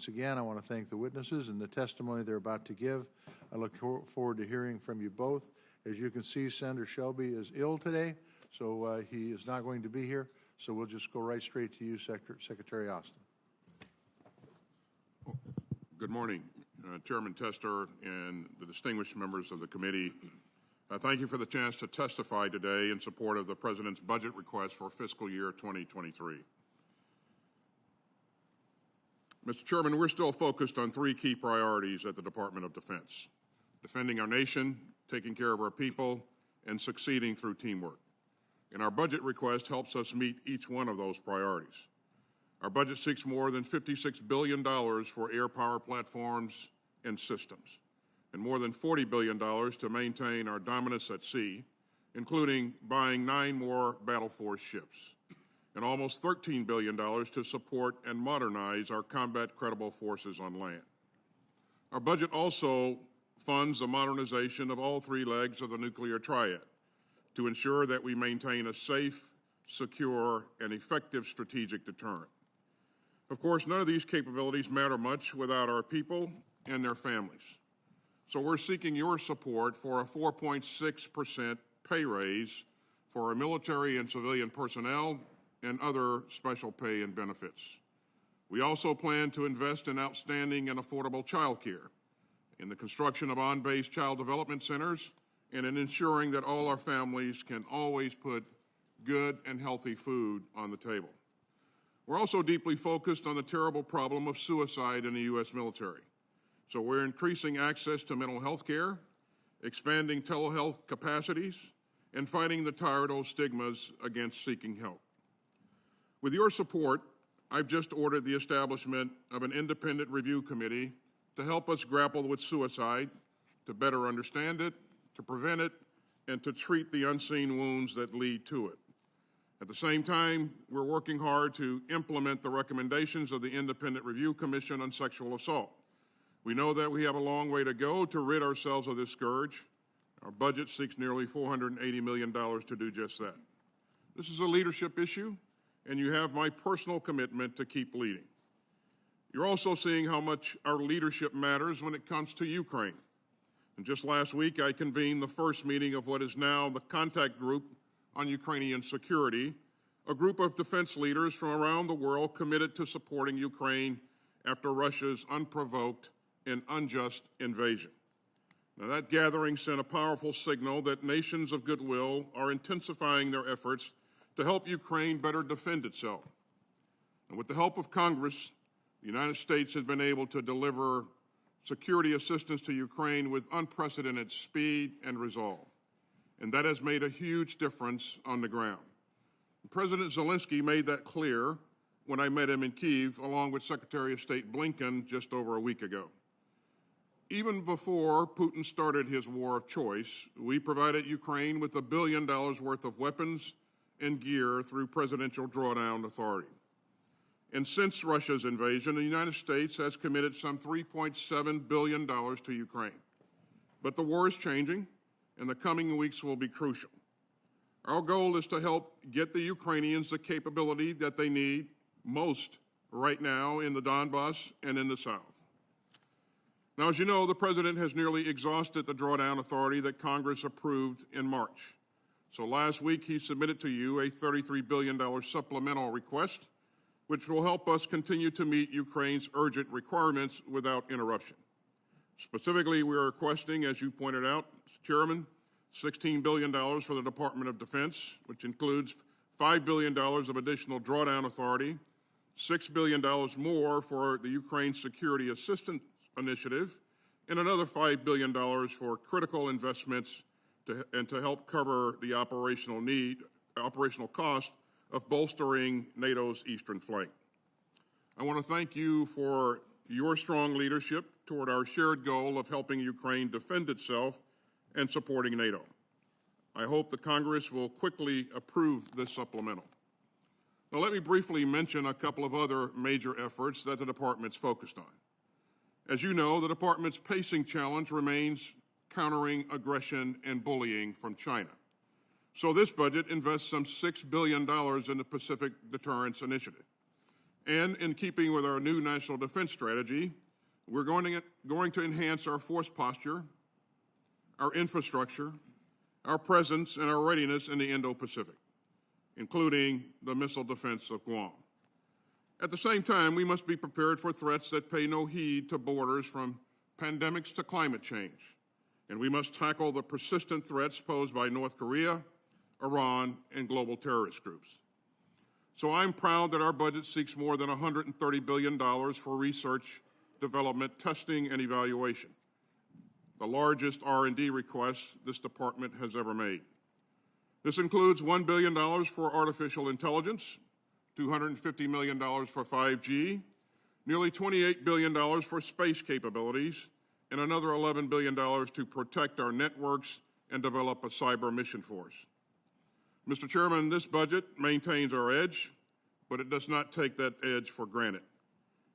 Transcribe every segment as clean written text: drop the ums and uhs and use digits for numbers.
Once again, I want to thank the witnesses and the testimony they're about to give. I look forward to hearing from you both. As you can see, Senator Shelby is ill today, so he is not going to be here. So we'll just go right straight to you, Secretary Austin. Good morning, Chairman Tester and the distinguished members of the committee. Thank you for the chance to testify today in support of the President's budget request for fiscal year 2023. Mr. Chairman, we're still focused on three key priorities at the Department of Defense: defending our nation, taking care of our people, and succeeding through teamwork. And our budget request helps us meet each one of those priorities. Our budget seeks more than $56 billion for air power platforms and systems, and more than $40 billion to maintain our dominance at sea, including buying 9 more battle force ships, and almost $13 billion to support and modernize our combat credible forces on land. Our budget also funds the modernization of all 3 legs of the nuclear triad to ensure that we maintain a safe, secure, and effective strategic deterrent. Of course, none of these capabilities matter much without our people and their families. So we're seeking your support for a 4.6% pay raise for our military and civilian personnel and other special pay and benefits. We also plan to invest in outstanding and affordable child care, in the construction of on-base child development centers, and in ensuring that all our families can always put good and healthy food on the table. We're also deeply focused on the terrible problem of suicide in the U.S. military. So we're increasing access to mental health care, expanding telehealth capacities, and fighting the tired old stigmas against seeking help. With your support, I've just ordered the establishment of an independent review committee to help us grapple with suicide, to better understand it, to prevent it, and to treat the unseen wounds that lead to it. At the same time, we're working hard to implement the recommendations of the Independent Review Commission on Sexual Assault. We know that we have a long way to go to rid ourselves of this scourge. Our budget seeks nearly $480 million to do just that. This is a leadership issue, and you have my personal commitment to keep leading. You're also seeing how much our leadership matters when it comes to Ukraine. And just last week, I convened the first meeting of what is now the Contact Group on Ukrainian Security, a group of defense leaders from around the world committed to supporting Ukraine after Russia's unprovoked and unjust invasion. Now, that gathering sent a powerful signal that nations of goodwill are intensifying their efforts to help Ukraine better defend itself. And with the help of Congress, the United States has been able to deliver security assistance to Ukraine with unprecedented speed and resolve. And that has made a huge difference on the ground. President Zelensky made that clear when I met him in Kyiv, along with Secretary of State Blinken just over a week ago. Even before Putin started his war of choice, we provided Ukraine with $1 billion worth of weapons and gear through Presidential Drawdown Authority. And since Russia's invasion, the United States has committed some $3.7 billion to Ukraine. But the war is changing, and the coming weeks will be crucial. Our goal is to help get the Ukrainians the capability that they need most right now in the Donbass and in the South. Now, as you know, the President has nearly exhausted the drawdown authority that Congress approved in March. So last week, he submitted to you a $33 billion supplemental request, which will help us continue to meet Ukraine's urgent requirements without interruption. Specifically, we are requesting, as you pointed out, Mr. Chairman, $16 billion for the Department of Defense, which includes $5 billion of additional drawdown authority, $6 billion more for the Ukraine Security Assistance Initiative, and another $5 billion for critical investments to help cover the operational cost of bolstering NATO's eastern flank. I want to thank you for your strong leadership toward our shared goal of helping Ukraine defend itself and supporting NATO. I hope the Congress will quickly approve this supplemental. Now, let me briefly mention a couple of other major efforts that the Department's focused on. As you know, the Department's pacing challenge remains countering aggression and bullying from China. So this budget invests some $6 billion in the Pacific Deterrence Initiative. And in keeping with our new national defense strategy, we're going to enhance our force posture, our infrastructure, our presence, and our readiness in the Indo-Pacific, including the missile defense of Guam. At the same time, we must be prepared for threats that pay no heed to borders, from pandemics to climate change. And we must tackle the persistent threats posed by North Korea, Iran, and global terrorist groups. So I'm proud that our budget seeks more than $130 billion for research, development, testing, and evaluation, the largest R&D request this department has ever made. This includes $1 billion for artificial intelligence, $250 million for 5G, nearly $28 billion for space capabilities, and another $11 billion to protect our networks and develop a cyber mission force. Mr. Chairman, this budget maintains our edge, but it does not take that edge for granted.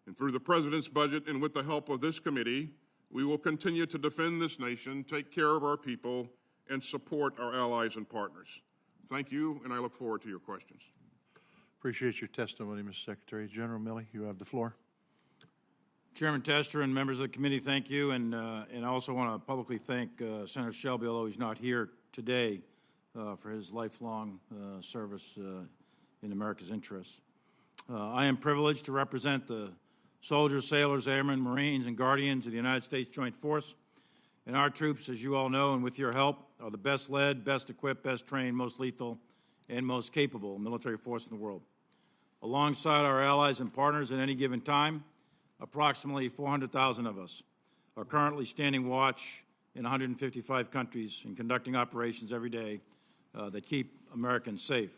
And through the President's budget and with the help of this committee, we will continue to defend this nation, take care of our people, and support our allies and partners. Thank you, and I look forward to your questions. Appreciate your testimony, Mr. Secretary. General Milley, you have the floor. Chairman Tester and members of the committee, thank you, and I also want to publicly thank Senator Shelby, although he's not here today, for his lifelong service in America's interests. I am privileged to represent the soldiers, sailors, airmen, Marines, and Guardians of the United States Joint Force. And our troops, as you all know, and with your help, are the best led, best equipped, best trained, most lethal, and most capable military force in the world. Alongside our allies and partners at any given time, approximately 400,000 of us are currently standing watch in 155 countries and conducting operations every day that keep Americans safe.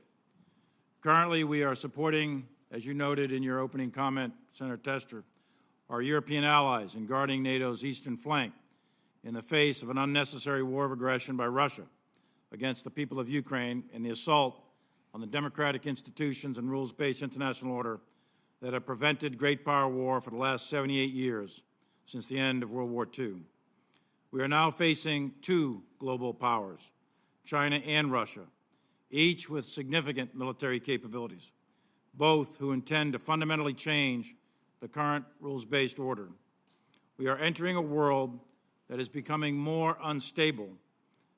Currently, we are supporting, as you noted in your opening comment, Senator Tester, our European allies in guarding NATO's eastern flank in the face of an unnecessary war of aggression by Russia against the people of Ukraine and the assault on the democratic institutions and rules-based international order that have prevented great power war for the last 78 years since the end of World War II. We are now facing two global powers, China and Russia, each with significant military capabilities, both who intend to fundamentally change the current rules-based order. We are entering a world that is becoming more unstable,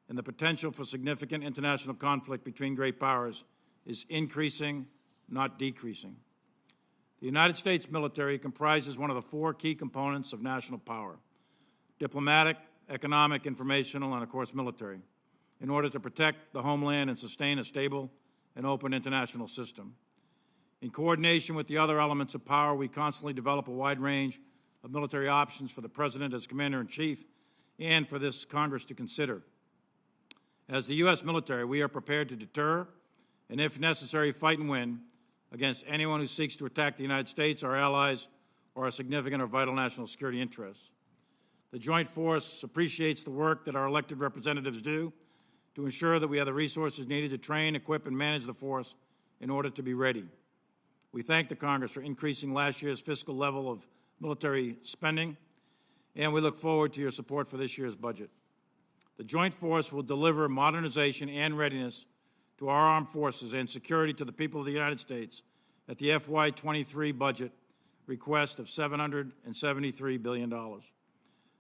and the potential for significant international conflict between great powers is increasing, not decreasing. The United States military comprises one of the four key components of national power: diplomatic, economic, informational, and, of course, military, in order to protect the homeland and sustain a stable and open international system. In coordination with the other elements of power, we constantly develop a wide range of military options for the President as Commander-in-Chief and for this Congress to consider. As the U.S. military, we are prepared to deter and, if necessary, fight and win against anyone who seeks to attack the United States, our allies, or our significant or vital national security interests. The Joint Force appreciates the work that our elected representatives do to ensure that we have the resources needed to train, equip, and manage the force in order to be ready. We thank the Congress for increasing last year's fiscal level of military spending, and we look forward to your support for this year's budget. The Joint Force will deliver modernization and readiness to our armed forces and security to the people of the United States at the FY23 budget request of $773 billion.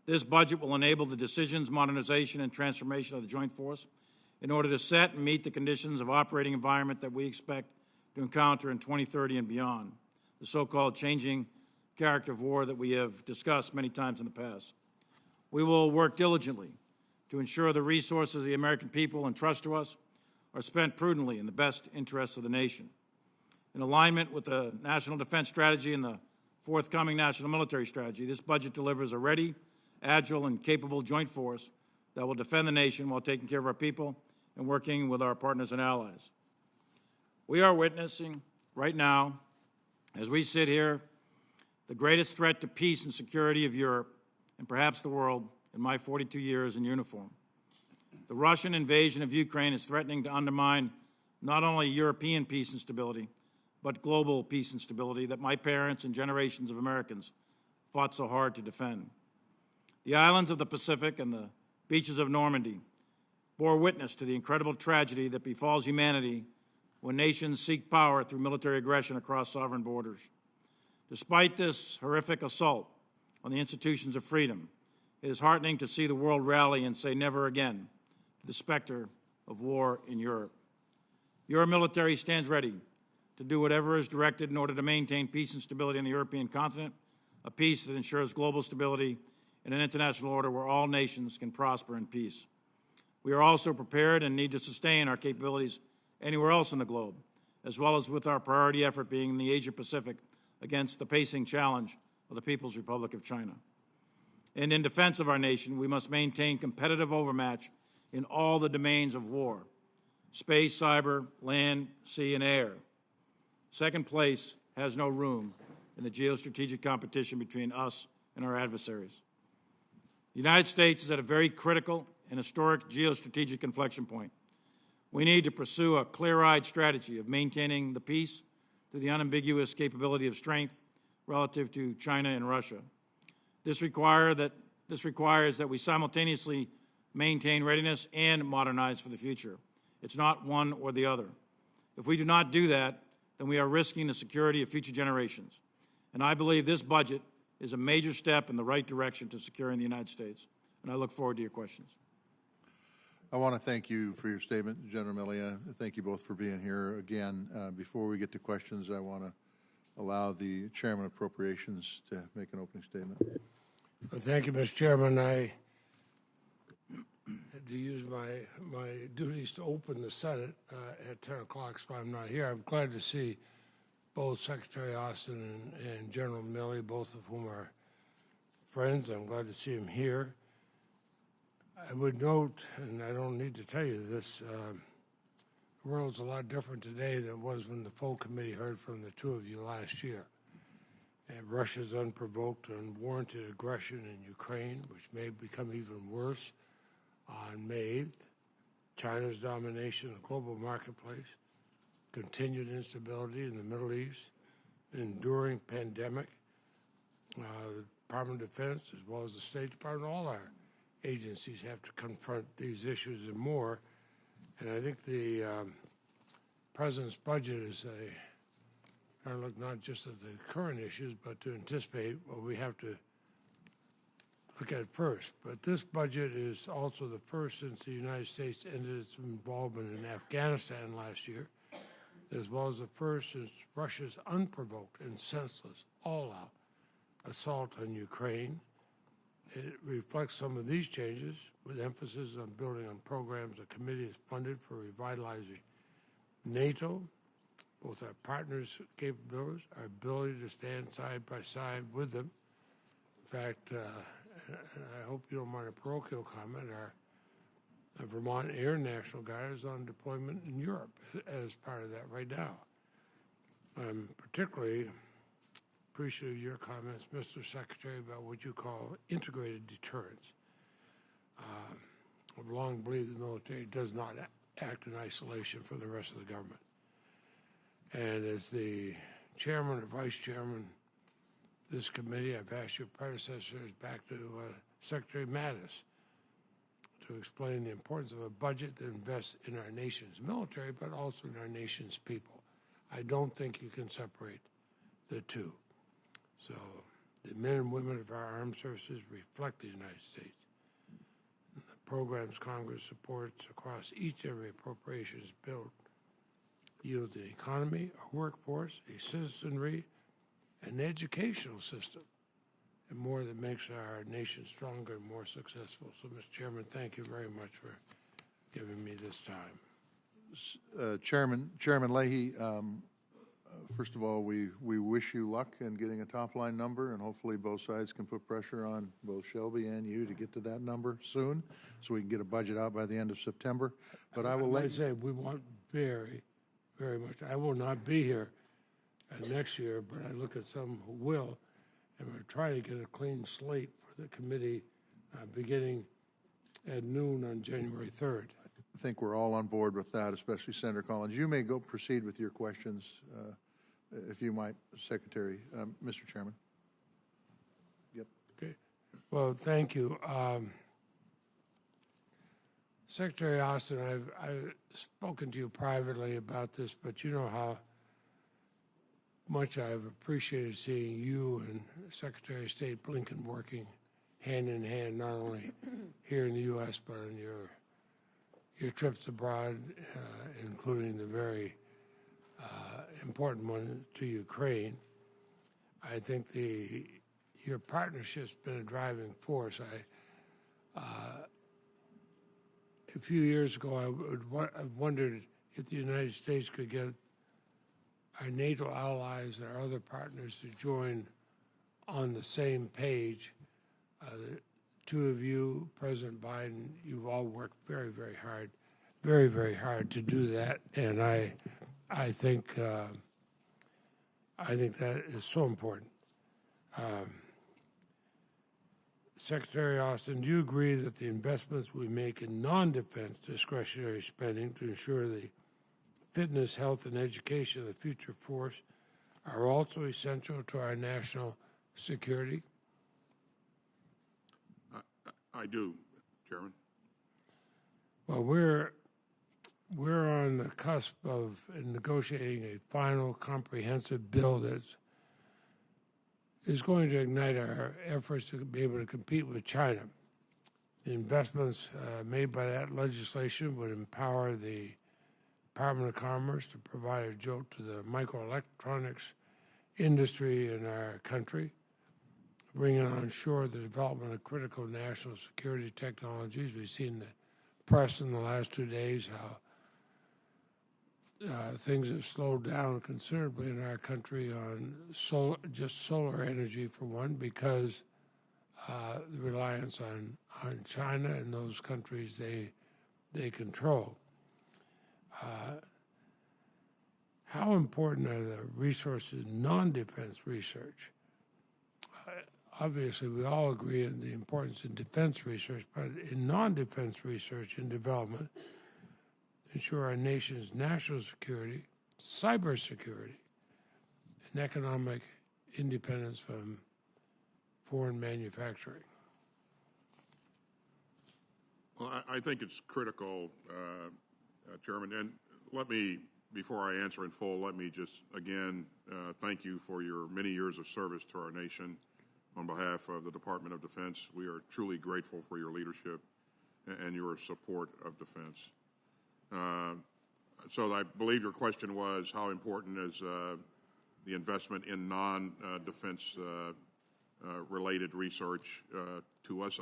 This budget will enable the decisions, modernization, and transformation of the Joint Force in order to set and meet the conditions of operating environment that we expect to encounter in 2030 and beyond, the so-called changing character of war that we have discussed many times in the past. We will work diligently to ensure the resources of the American people entrust to us are spent prudently in the best interests of the nation. In alignment with the National Defense Strategy and the forthcoming National Military Strategy, this budget delivers a ready, agile, and capable joint force that will defend the nation while taking care of our people and working with our partners and allies. We are witnessing right now, as we sit here, the greatest threat to peace and security of Europe and perhaps the world in my 42 years in uniform. The Russian invasion of Ukraine is threatening to undermine not only European peace and stability, but global peace and stability that my parents and generations of Americans fought so hard to defend. The islands of the Pacific and the beaches of Normandy bore witness to the incredible tragedy that befalls humanity when nations seek power through military aggression across sovereign borders. Despite this horrific assault on the institutions of freedom, it is heartening to see the world rally and say never again to the specter of war in Europe. Your military stands ready to do whatever is directed in order to maintain peace and stability on the European continent, a peace that ensures global stability and an international order where all nations can prosper in peace. We are also prepared and need to sustain our capabilities anywhere else in the globe, as well as with our priority effort being in the Asia-Pacific against the pacing challenge of the People's Republic of China. And in defense of our nation, we must maintain competitive overmatch in all the domains of war: space, cyber, land, sea, and air. Second place has no room in the geostrategic competition between us and our adversaries. The United States is at a very critical and historic geostrategic inflection point. We need to pursue a clear-eyed strategy of maintaining the peace through the unambiguous capability of strength relative to China and Russia. This requires that we simultaneously maintain readiness and modernize for the future. It's not one or the other. If we do not do that, then we are risking the security of future generations. And I believe this budget is a major step in the right direction to securing the United States. And I look forward to your questions. I want to thank you for your statement, General Milley. Thank you both for being here. Again, before we get to questions, I want to allow the Chairman of Appropriations to make an opening statement. Well, thank you, Mr. Chairman. I had to use my duties to open the Senate at 10 o'clock, so I'm not here. I'm glad to see both Secretary Austin and General Milley, both of whom are friends. I'm glad to see him here. I would note, and I don't need to tell you this, the world's a lot different today than it was when the full committee heard from the two of you last year. And Russia's unprovoked, unwarranted aggression in Ukraine, which may become even worse on May 8th, China's domination of the global marketplace, continued instability in the Middle East, enduring pandemic, the Department of Defense, as well as the State Department, all our agencies have to confront these issues and more. And I think the President's budget is trying to look not just at the current issues, but to anticipate what we have to look at first. But this budget is also the first since the United States ended its involvement in Afghanistan last year, as well as the first since Russia's unprovoked and senseless, all-out assault on Ukraine. It reflects some of these changes with emphasis on building on programs the committee has funded for revitalizing NATO, both our partners' capabilities, our ability to stand side by side with them. In fact, I hope you don't mind a parochial comment, our Vermont Air National Guard is on deployment in Europe as part of that right now. I'm particularly appreciative of your comments, Mr. Secretary, about what you call integrated deterrence. I've long believed the military does not act in isolation from the rest of the government. And as the chairman or vice chairman of this committee, I've asked your predecessors back to Secretary Mattis to explain the importance of a budget that invests in our nation's military, but also in our nation's people. I don't think you can separate the two. So the men and women of our armed services reflect the United States. And the programs Congress supports across each and every appropriations bill yield an economy, a workforce, a citizenry, an educational system, and more that makes our nation stronger and more successful. So, Mr. Chairman, thank you very much for giving me this time. Chairman Leahy, first of all, we wish you luck in getting a top-line number, and hopefully both sides can put pressure on both Shelby and you to get to that number soon, so we can get a budget out by the end of September. But I will let you say we want very, very much. I will not be here next year, but I look at some who will, and we're trying to get a clean slate for the committee beginning at noon on January 3rd. I think we're all on board with that, especially Senator Collins. You may go proceed with your questions, if you might, Secretary. Mr. Chairman. Yep. Okay. Well, thank you. Secretary Austin, I've, I've spoken to you privately about this, but you know how much I've appreciated seeing you and Secretary of State Blinken working hand in hand, not only here in the U.S., but on your trips abroad, including the very important one to Ukraine. I think your partnership's been a driving force. A few years ago, I wondered if the United States could get our NATO allies and our other partners to join on the same page. The two of you, President Biden, you've all worked very, very hard, very, very hard to do that, and I think that is so important. Secretary Austin, do you agree that the investments we make in non-defense discretionary spending to ensure the fitness, health, and education of the future force are also essential to our national security? I do, Chairman. Well, we're on the cusp of negotiating a final comprehensive bill that is going to ignite our efforts to be able to compete with China. The investments made by that legislation would empower the Department of Commerce to provide a jolt to the microelectronics industry in our country, bringing on shore the development of critical national security technologies. We've seen the press in the last 2 days how things have slowed down considerably in our country on solar energy, for one, because the reliance on China and those countries they control. How important are the resources in non-defense research? Obviously, we all agree on the importance in defense research, but in non-defense research and development, ensure our nation's national security, cybersecurity, and economic independence from foreign manufacturing. Well, I think it's critical, Chairman, and let me, before I answer in full, let me just again thank you for your many years of service to our nation. On behalf of the Department of Defense, we are truly grateful for your leadership and your support of defense. So I believe your question was, how important is the investment in non-defense related research to us?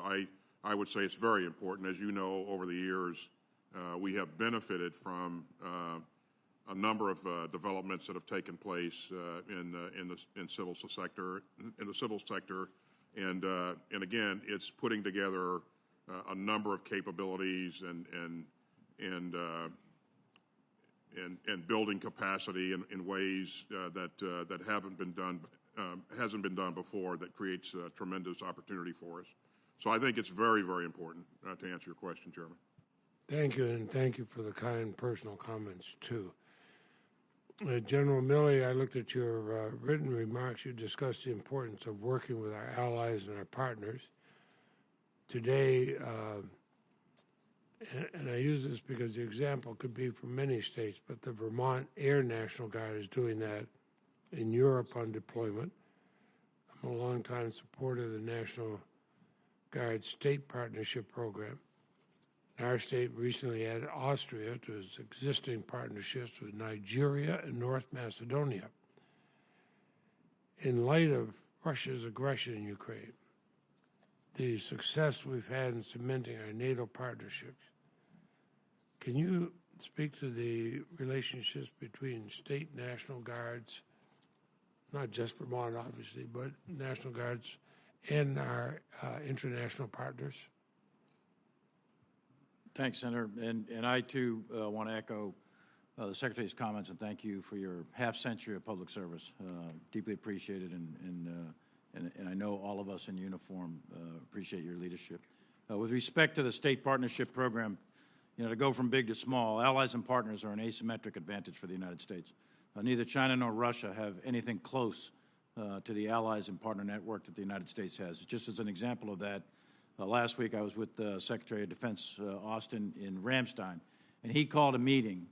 I would say it's very important. As you know, over the years, we have benefited from a number of developments that have taken place in the civil sector, and again, it's putting together a number of capabilities and building capacity in ways that hasn't been done before. That creates a tremendous opportunity for us. So I think it's very, very important to answer your question, Chairman. Thank you, and thank you for the kind personal comments too. General Milley, I looked at your written remarks. You discussed the importance of working with our allies and our partners. Today, and I use this because the example could be from many states, but the Vermont Air National Guard is doing that in Europe on deployment. I'm a longtime supporter of the National Guard State Partnership Program. Our state recently added Austria to its existing partnerships with Nigeria and North Macedonia. In light of Russia's aggression in Ukraine, the success we've had in cementing our NATO partnerships, can you speak to the relationships between state National Guards, not just Vermont, obviously, but National Guards and our international partners? Thanks, Senator. And I, too, want to echo the Secretary's comments and thank you for your half-century of public service. Deeply appreciated, and I know all of us in uniform appreciate your leadership. With respect to the State Partnership Program, to go from big to small, allies and partners are an asymmetric advantage for the United States. Neither China nor Russia have anything close to the allies and partner network that the United States has. Just as an example of that, last week I was with Secretary of Defense Austin in Ramstein, and he called a meeting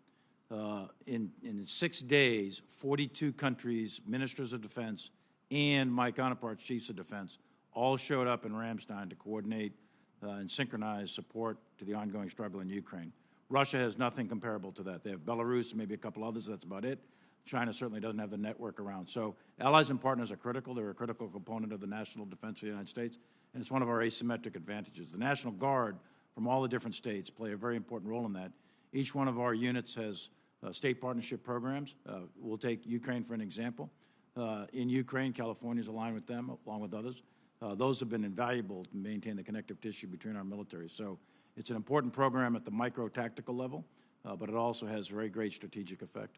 In 6 days, 42 countries, ministers of defense, and my counterparts, chiefs of defense, all showed up in Ramstein to coordinate and synchronize support to the ongoing struggle in Ukraine. Russia has nothing comparable to that. They have Belarus and maybe a couple others. That's about it. China certainly doesn't have the network around. So allies and partners are critical. They're a critical component of the national defense of the United States, and it's one of our asymmetric advantages. The National Guard from all the different states play a very important role in that. Each one of our units has state partnership programs. We'll take Ukraine for an example. In Ukraine, California is aligned with them, along with others. Those have been invaluable to maintain the connective tissue between our military. So it's an important program at the micro-tactical level, but it also has very great strategic effect.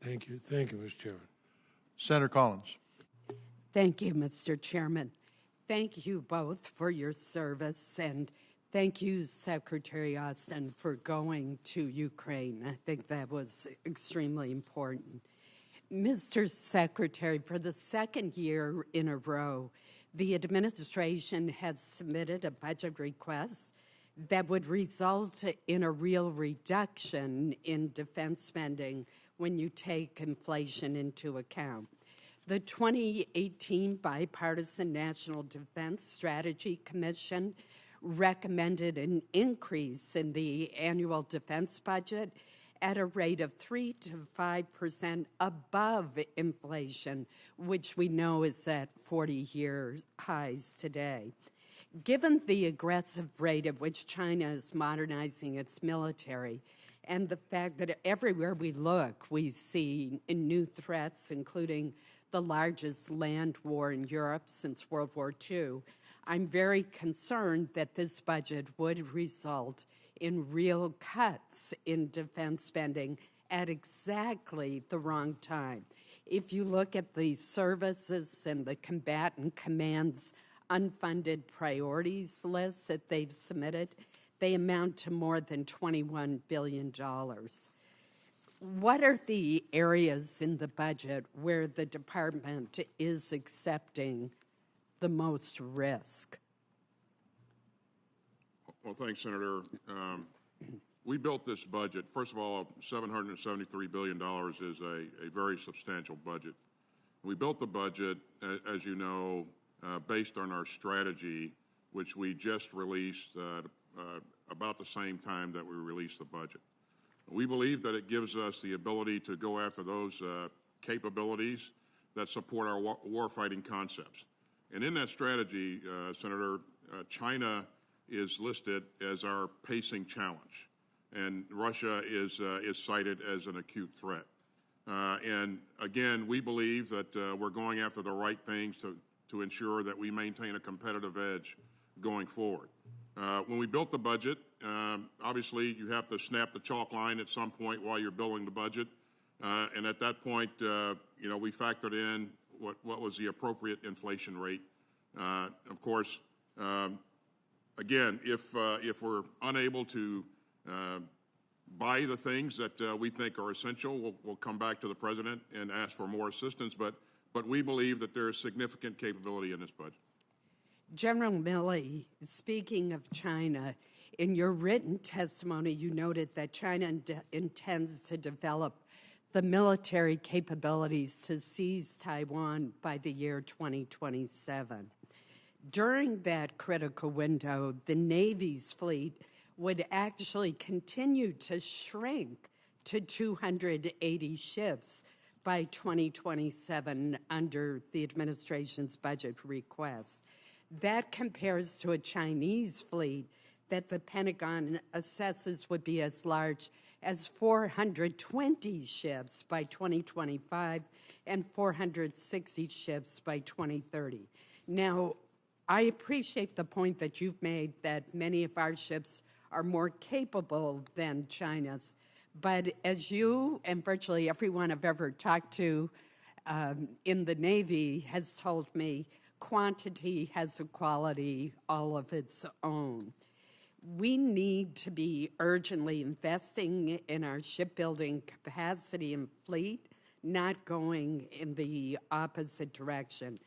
Thank you. Thank you, Mr. Chairman. Senator Collins. Thank you, Mr. Chairman. Thank you both for your service, and thank you, Secretary Austin, for going to Ukraine. I think that was extremely important. Mr. Secretary, for the second year in a row, the administration has submitted a budget request that would result in a real reduction in defense spending when you take inflation into account. The 2018 Bipartisan National Defense Strategy Commission recommended an increase in the annual defense budget at a rate of 3 to 5% above inflation, which we know is at 40-year highs today. Given the aggressive rate at which China is modernizing its military, and the fact that everywhere we look, we see new threats, including the largest land war in Europe since World War II, I'm very concerned that this budget would result in real cuts in defense spending at exactly the wrong time. If you look at the services and the combatant commands unfunded priorities list that they've submitted, they amount to more than $21 billion. What are the areas in the budget where the department is accepting the most risk? Well, thanks, Senator. We built this budget. First of all, $773 billion is a very substantial budget. We built the budget, as you know, based on our strategy, which we just released about the same time that we released the budget. We believe that it gives us the ability to go after those capabilities that support our warfighting concepts. And in that strategy, Senator, China is listed as our pacing challenge, and Russia is cited as an acute threat. And again, we believe that we're going after the right things to ensure that we maintain a competitive edge going forward. When we built the budget, obviously you have to snap the chalk line at some point while you're building the budget. And at that point, we factored in what was the appropriate inflation rate. Of course, again, if we're unable to buy the things that we think are essential, we'll come back to the President and ask for more assistance. But we believe that there is significant capability in this budget. General Milley, speaking of China, in your written testimony, you noted that China intends to develop the military capabilities to seize Taiwan by the year 2027. During that critical window, the Navy's fleet would actually continue to shrink to 280 ships by 2027 under the administration's budget request. That compares to a Chinese fleet that the Pentagon assesses would be as large as 420 ships by 2025 and 460 ships by 2030. Now, I appreciate the point that you've made that many of our ships are more capable than China's, but as you and virtually everyone I've ever talked to in the Navy has told me, quantity has a quality all of its own. We need to be urgently investing in our shipbuilding capacity and fleet, not going in the opposite direction.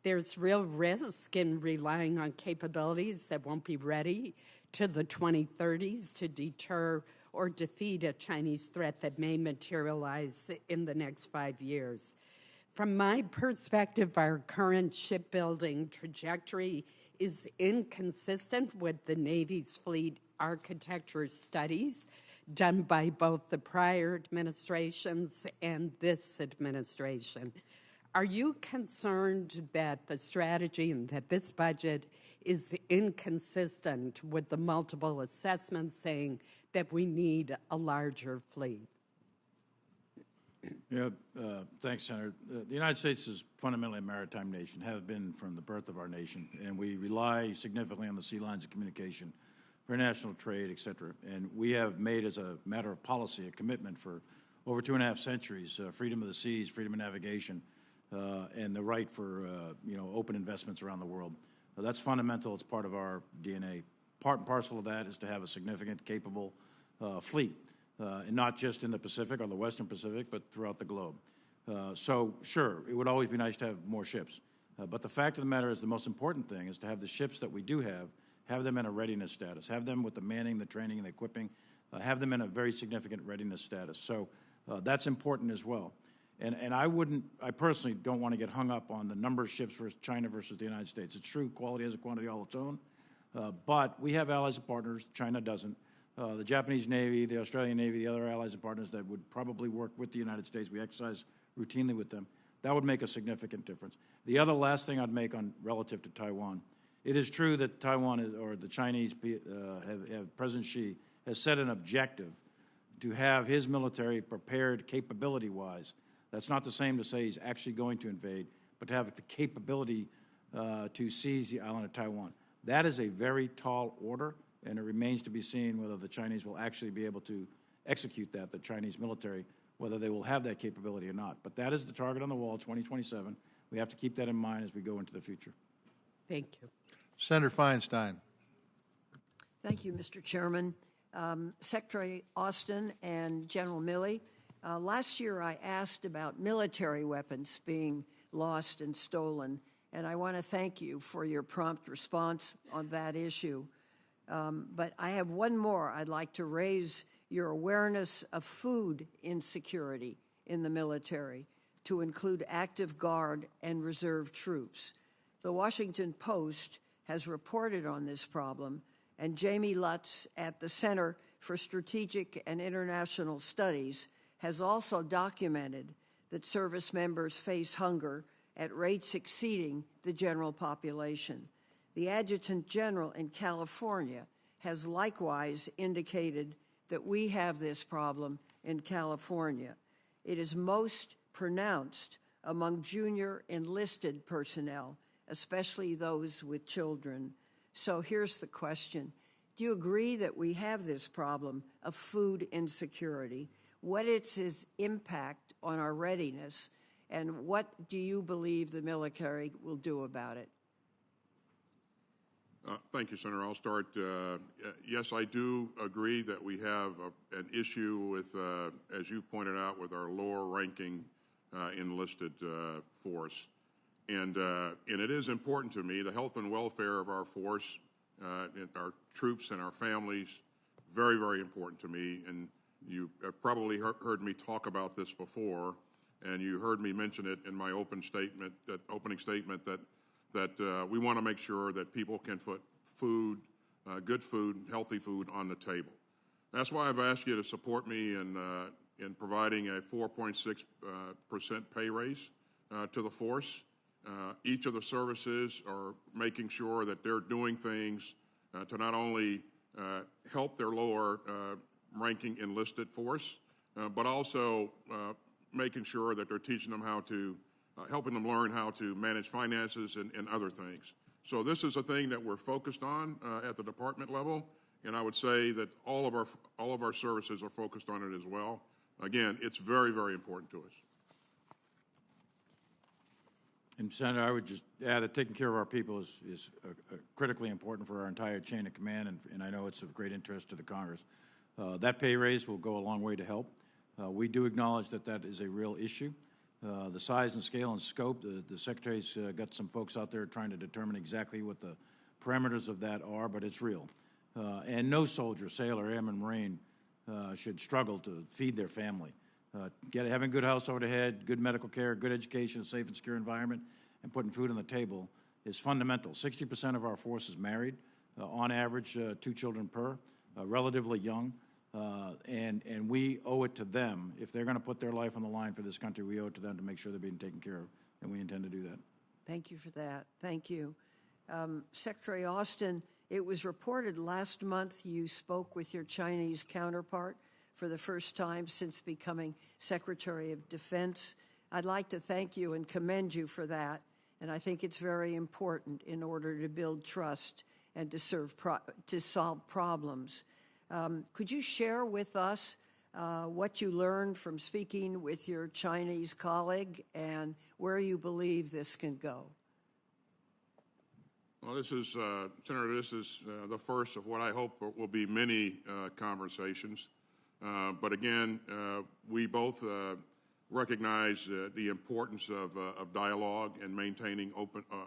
There's real risk in relying on capabilities that won't be ready to the 2030s to deter or defeat a Chinese threat that may materialize in the next 5 years. From my perspective, our current shipbuilding trajectory is inconsistent with the Navy's fleet architecture studies done by both the prior administrations and this administration. Are you concerned that the strategy and that this budget is inconsistent with the multiple assessments saying that we need a larger fleet? Yeah, thanks, Senator. The United States is fundamentally a maritime nation, have been from the birth of our nation, and we rely significantly on the sea lines of communication for international trade, et cetera. And we have made, as a matter of policy, a commitment for over 2.5 centuries, freedom of the seas, freedom of navigation, and the right for open investments around the world. That's fundamental. It's part of our DNA. Part and parcel of that is to have a significant, capable fleet, and not just in the Pacific or the Western Pacific, but throughout the globe. So, sure, it would always be nice to have more ships. But the fact of the matter is the most important thing is to have the ships that we do have them in a readiness status, have them with the manning, the training, and the equipping, have them in a very significant readiness status. So that's important as well. And I personally don't want to get hung up on the number of ships versus China versus the United States. It's true, quality has a quantity all its own, but we have allies and partners. China doesn't. The Japanese Navy, the Australian Navy, the other allies and partners that would probably work with the United States, we exercise routinely with them. That would make a significant difference. The other last thing I'd make on relative to Taiwan, it is true that Taiwan or the Chinese President Xi has set an objective to have his military prepared capability-wise. That's not the same to say he's actually going to invade, but to have the capability to seize the island of Taiwan. That is a very tall order, and it remains to be seen whether the Chinese will actually be able to execute that, the Chinese military, whether they will have that capability or not. But that is the target on the wall, 2027. We have to keep that in mind as we go into the future. Thank you. Senator Feinstein. Thank you, Mr. Chairman. Secretary Austin and General Milley, last year I asked about military weapons being lost and stolen, and I want to thank you for your prompt response on that issue. But I have one more. I'd like to raise your awareness of food insecurity in the military, to include active guard and reserve troops. The Washington Post has reported on this problem, and Jamie Lutz at the Center for Strategic and International Studies has also documented that service members face hunger at rates exceeding the general population. The Adjutant General in California has likewise indicated that we have this problem in California. It is most pronounced among junior enlisted personnel, especially those with children. So here's the question. Do you agree that we have this problem of food insecurity? What is its impact on our readiness? And what do you believe the military will do about it? Thank you, Senator. I'll start. Yes, I do agree that we have an issue with, as you pointed out, with our lower-ranking enlisted force. And it is important to me, the health and welfare of our force, our troops and our families, very, very important to me. And you probably heard me talk about this before, and you heard me mention it in my opening statement that we want to make sure that people can put food, good food, healthy food on the table. That's why I've asked you to support me in providing a 4.6% pay raise to the force. Each of the services are making sure that they're doing things to not only help their lower ranking enlisted force, but also making sure that they're teaching them how to helping them learn how to manage finances and other things. So this is a thing that we're focused on at the department level, and I would say that all of our services are focused on it as well. Again, it's very, very important to us. And Senator, I would just add that taking care of our people is critically important for our entire chain of command, and I know it's of great interest to the Congress. That pay raise will go a long way to help. We do acknowledge that that is a real issue. The size and scale and scope, the Secretary's got some folks out there trying to determine exactly what the parameters of that are, but it's real. And no soldier, sailor, airman, Marine should struggle to feed their family. Having a good house over the head, good medical care, good education, a safe and secure environment, and putting food on the table is fundamental. 60% of our force is married, on average 2 children per, relatively young, and we owe it to them. If they're going to put their life on the line for this country, we owe it to them to make sure they're being taken care of, and we intend to do that. Thank you for that. Thank you. Secretary Austin, it was reported last month you spoke with your Chinese counterpart for the first time since becoming Secretary of Defense. I'd like to thank you and commend you for that, and I think it's very important in order to build trust and to solve problems. Could you share with us what you learned from speaking with your Chinese colleague and where you believe this can go? Well, this is, Senator, this is the first of what I hope will be many conversations. But again, we both recognize the importance of dialogue and maintaining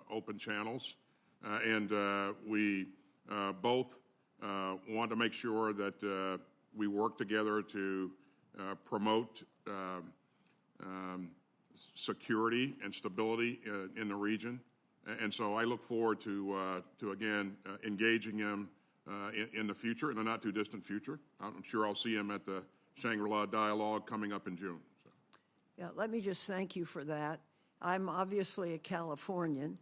open channels. And we both want to make sure that we work together to promote security and stability in the region. And so I look forward to again, engaging him in the future, in the not too distant future. I'm sure I'll see him at the Shangri-La Dialogue coming up in June. So. Yeah, let me just thank you for that. I'm obviously a Californian,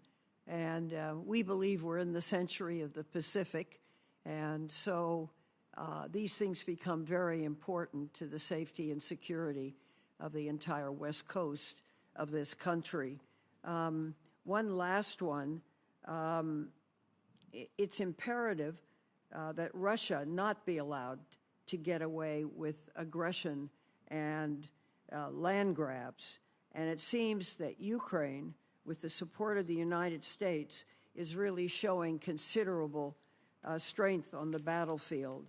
and we believe we're in the century of the Pacific, and so these things become very important to the safety and security of the entire West Coast of this country. One last one, it's imperative that Russia not be allowed to get away with aggression and land grabs. And it seems that Ukraine, with the support of the United States, is really showing considerable strength on the battlefield.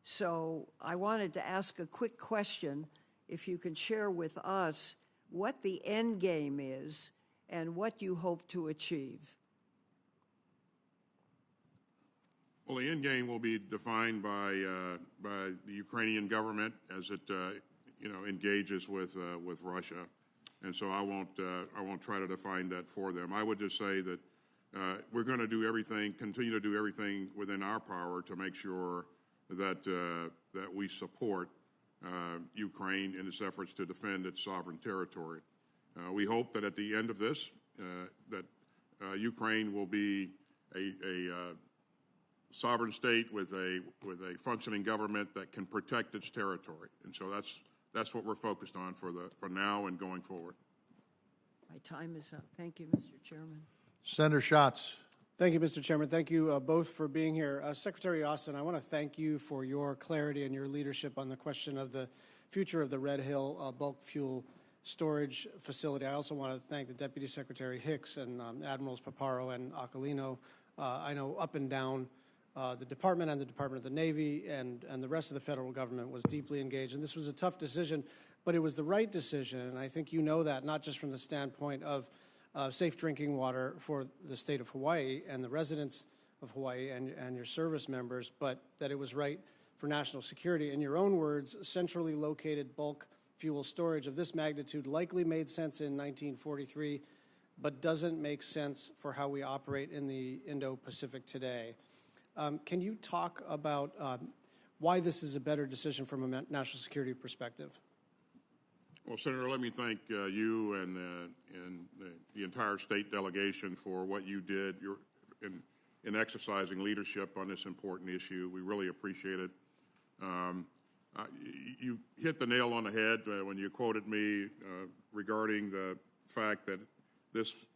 So I wanted to ask a quick question, if you can share with us what the end game is and what you hope to achieve. Well, the end game will be defined by the Ukrainian government as it engages with Russia, and so I won't try to define that for them. I would just say that we're going to do everything, continue to do everything within our power to make sure that that we support Ukraine in its efforts to defend its sovereign territory. We hope that at the end of this, that Ukraine will be a sovereign state with a functioning government that can protect its territory, and so that's what we're focused on for now and going forward. My time is up. Thank you, Mr. Chairman. Senator Schatz. Thank you, Mr. Chairman. Thank you both for being here. Secretary Austin, I want to thank you for your clarity and your leadership on the question of the future of the Red Hill bulk fuel storage facility. I also want to thank the Deputy Secretary Hicks and Admirals Paparo and Aquilino. I know up and down the department and the Department of the Navy and the rest of the federal government was deeply engaged. And this was a tough decision, but it was the right decision. And I think you know that, not just from the standpoint of safe drinking water for the state of Hawaii and the residents of Hawaii and your service members, but that it was right for national security. In your own words, centrally located bulk fuel storage of this magnitude likely made sense in 1943, but doesn't make sense for how we operate in the Indo-Pacific today. Can you talk about why this is a better decision from a national security perspective? Well, Senator, let me thank you and the entire state delegation for what you did in exercising leadership on this important issue. We really appreciate it. You hit the nail on the head when you quoted me regarding the fact that this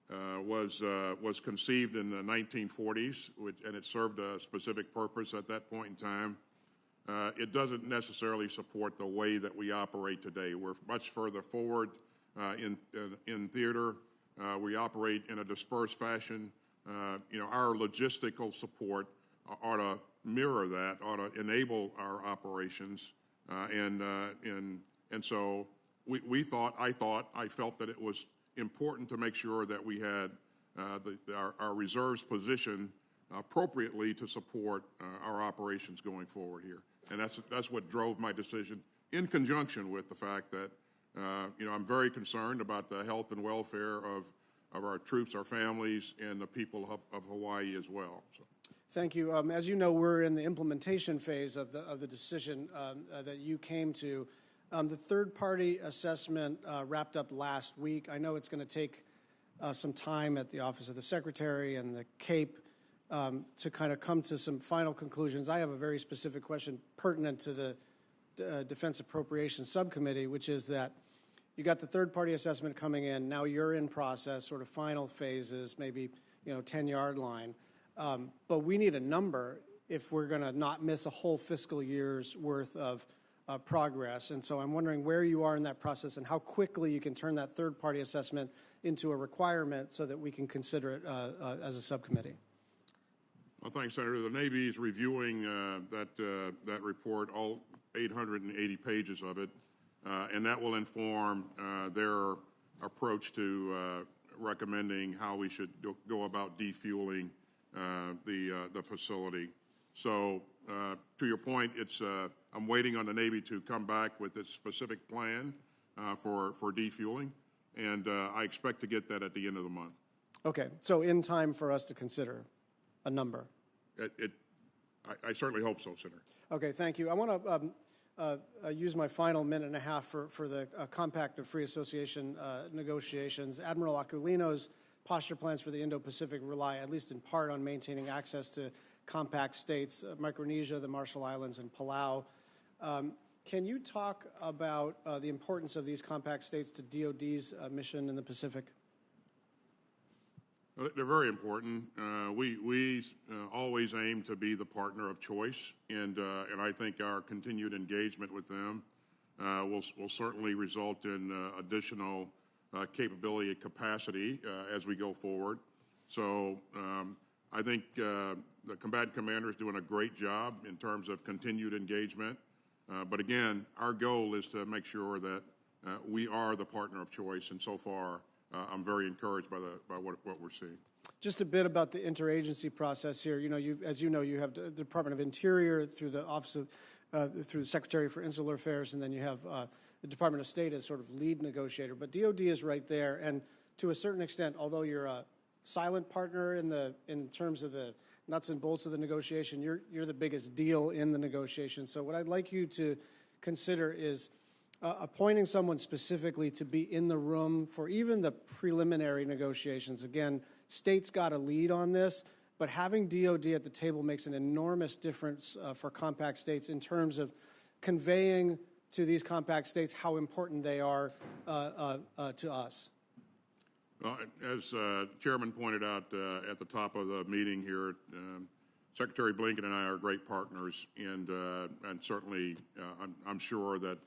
was conceived in the 1940s, and it served a specific purpose at that point in time. It doesn't necessarily support the way that we operate today. We're much further forward in theater. We operate in a dispersed fashion. Our logistical support ought to mirror that, ought to enable our operations, and so I felt that it was important to make sure that we had our reserves position appropriately to support our operations going forward here. And that's what drove my decision, in conjunction with the fact that, I'm very concerned about the health and welfare of our troops, our families, and the people of Hawaii as well. So. Thank you. As you know, we're in the implementation phase of the decision that you came to. The third-party assessment wrapped up last week. I know it's going to take some time at the Office of the Secretary and the CAPE to kind of come to some final conclusions. I have a very specific question pertinent to the Defense Appropriations Subcommittee, which is that you got the third-party assessment coming in. Now you're in process, sort of final phases, maybe 10-yard line. But we need a number if we're going to not miss a whole fiscal year's worth of progress. And so I'm wondering where you are in that process and how quickly you can turn that third-party assessment into a requirement so that we can consider it as a subcommittee. Well, thanks, Senator. The Navy is reviewing that report, all 880 pages of it, and that will inform their approach to recommending how we should go about defueling the facility. So, to your point, I'm waiting on the Navy to come back with its specific plan for defueling, and I expect to get that at the end of the month. Okay, so in time for us to consider a number. I certainly hope so, Senator. Okay, thank you. I want to use my final minute and a half for the Compact of Free Association negotiations. Admiral Aquilino's posture plans for the Indo-Pacific rely, at least in part, on maintaining access to compact states, Micronesia, the Marshall Islands, and Palau. Can you talk about the importance of these compact states to DoD's mission in the Pacific? They're very important. We always aim to be the partner of choice, and I think our continued engagement with them will certainly result in additional capability and capacity as we go forward. So I think the combatant commander is doing a great job in terms of continued engagement. But again, our goal is to make sure that we are the partner of choice, and so far I'm very encouraged by what we're seeing. Just a bit about the interagency process here. As you know, you have the Department of Interior through the Office of through the Secretary for Insular Affairs, and then you have the Department of State as sort of lead negotiator. But DoD is right there, and to a certain extent, although you're a silent partner in terms of the nuts and bolts of the negotiation, you're the biggest deal in the negotiation. So what I'd like you to consider is appointing someone specifically to be in the room for even the preliminary negotiations. Again, states got a lead on this, but having DoD at the table makes an enormous difference for compact states in terms of conveying to these compact states how important they are to us. Well, as Chairman pointed out at the top of the meeting here, Secretary Blinken and I are great partners, and certainly I'm sure that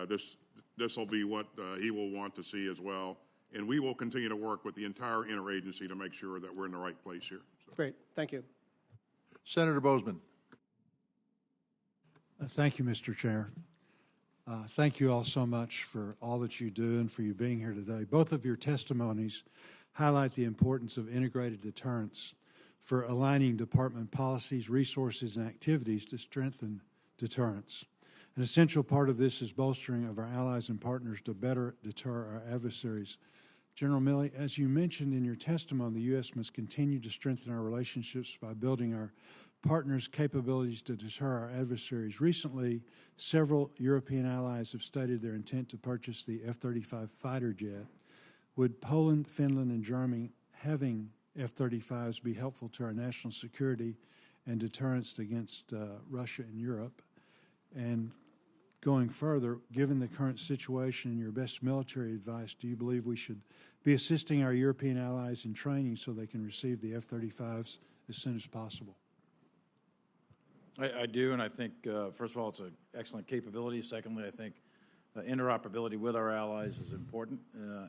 this will be what he will want to see as well. And we will continue to work with the entire interagency to make sure that we're in the right place here. So. Great. Thank you. Senator Bozeman. Thank you, Mr. Chair. Thank you all so much for all that you do and for you being here today. Both of your testimonies highlight the importance of integrated deterrence for aligning department policies, resources, and activities to strengthen deterrence. An essential part of this is bolstering of our allies and partners to better deter our adversaries. General Milley, as you mentioned in your testimony, the U.S. must continue to strengthen our relationships by building our partners' capabilities to deter our adversaries. Recently, several European allies have stated their intent to purchase the F-35 fighter jet. Would Poland, Finland, and Germany having F-35s be helpful to our national security and deterrence against Russia and Europe? And going further, given the current situation and your best military advice, do you believe we should be assisting our European allies in training so they can receive the F-35s as soon as possible? I do, and I think, first of all, it's an excellent capability. Secondly, I think interoperability with our allies is important,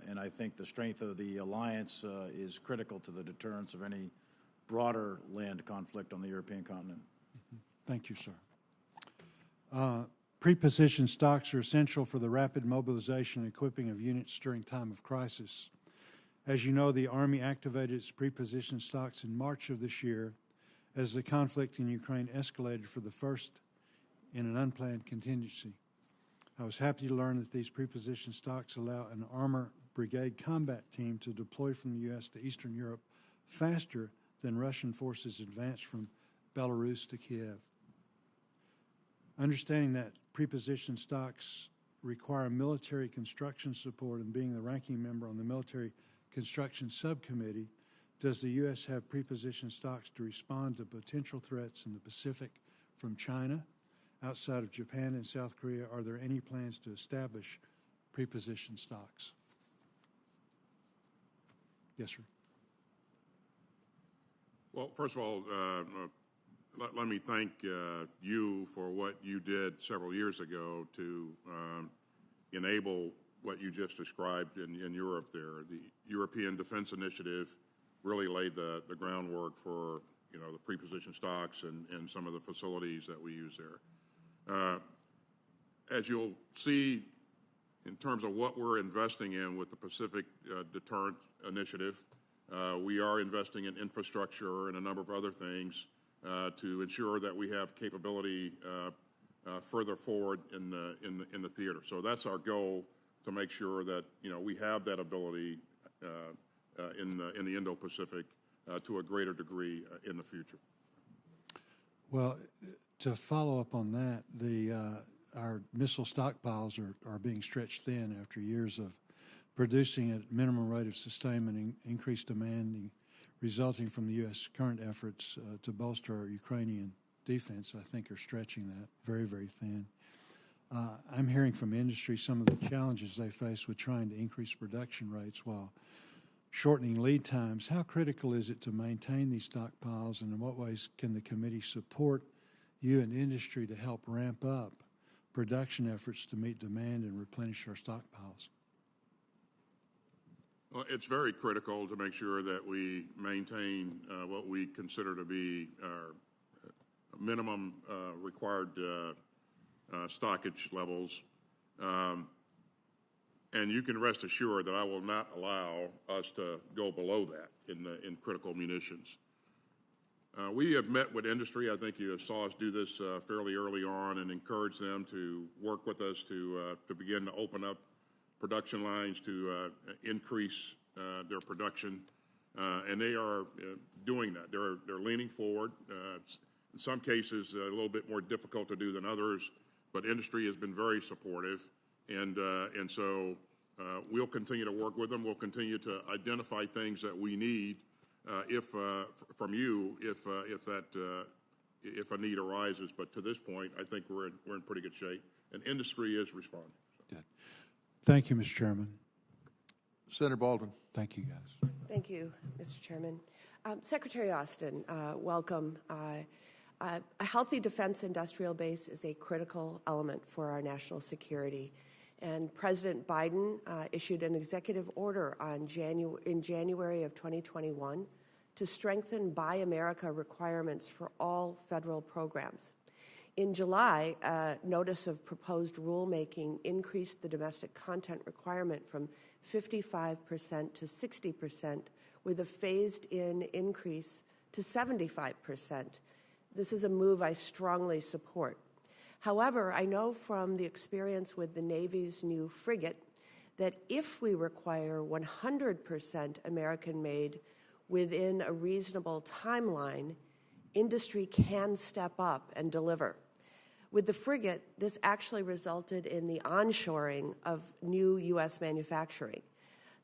and I think the strength of the alliance is critical to the deterrence of any broader land conflict on the European continent. Thank you, sir. Pre-positioned stocks are essential for the rapid mobilization and equipping of units during time of crisis. As you know, the Army activated its pre-positioned stocks in March of this year as the conflict in Ukraine escalated for the first in an unplanned contingency. I was happy to learn that these prepositioned stocks allow an armor brigade combat team to deploy from the U.S. to Eastern Europe faster than Russian forces advanced from Belarus to Kiev. Understanding that prepositioned stocks require military construction support and being the ranking member on the Military Construction Subcommittee, does the U.S. have prepositioned stocks to respond to potential threats in the Pacific from China? Outside of Japan and South Korea, are there any plans to establish prepositioned stocks? Yes, sir. Well, first of all, let me thank you for what you did several years ago to enable what you just described in Europe there. The European Defense Initiative really laid the groundwork for, the prepositioned stocks and some of the facilities that we use there. As you'll see, in terms of what we're investing in with the Pacific Deterrence Initiative, we are investing in infrastructure and a number of other things to ensure that we have capability further forward in the theater. So that's our goal, to make sure that we have that ability in the Indo-Pacific to a greater degree in the future. Well, to follow up on that, our missile stockpiles are being stretched thin after years of producing at minimum rate of sustainment and increased demand resulting from the U.S. current efforts to bolster our Ukrainian defense. I think are stretching that very, very thin. I'm hearing from industry some of the challenges they face with trying to increase production rates while shortening lead times. How critical is it to maintain these stockpiles, and in what ways can the committee support you and industry to help ramp up production efforts to meet demand and replenish our stockpiles? Well, it's very critical to make sure that we maintain what we consider to be our minimum required stockage levels. And you can rest assured that I will not allow us to go below that in critical munitions. We have met with industry. I think you saw us do this fairly early on and encourage them to work with us to begin to open up production lines to increase their production, and they are doing that. They're leaning forward. In some cases, a little bit more difficult to do than others, but industry has been very supportive, and so we'll continue to work with them. We'll continue to identify things that we need from you if a need arises. But to this point, I think we're in pretty good shape, and industry is responding. So. Good. Thank you, Mr. Chairman. Senator Baldwin. Thank you, guys. Thank you, Mr. Chairman. Secretary Austin, welcome. A healthy defense industrial base is a critical element for our national security. And President Biden issued an executive order in January of 2021 to strengthen Buy America requirements for all federal programs. In July, a notice of proposed rulemaking increased the domestic content requirement from 55% to 60%, with a phased-in increase to 75%. This is a move I strongly support. However, I know from the experience with the Navy's new frigate that if we require 100% American-made within a reasonable timeline, industry can step up and deliver. With the frigate, this actually resulted in the onshoring of new U.S. manufacturing.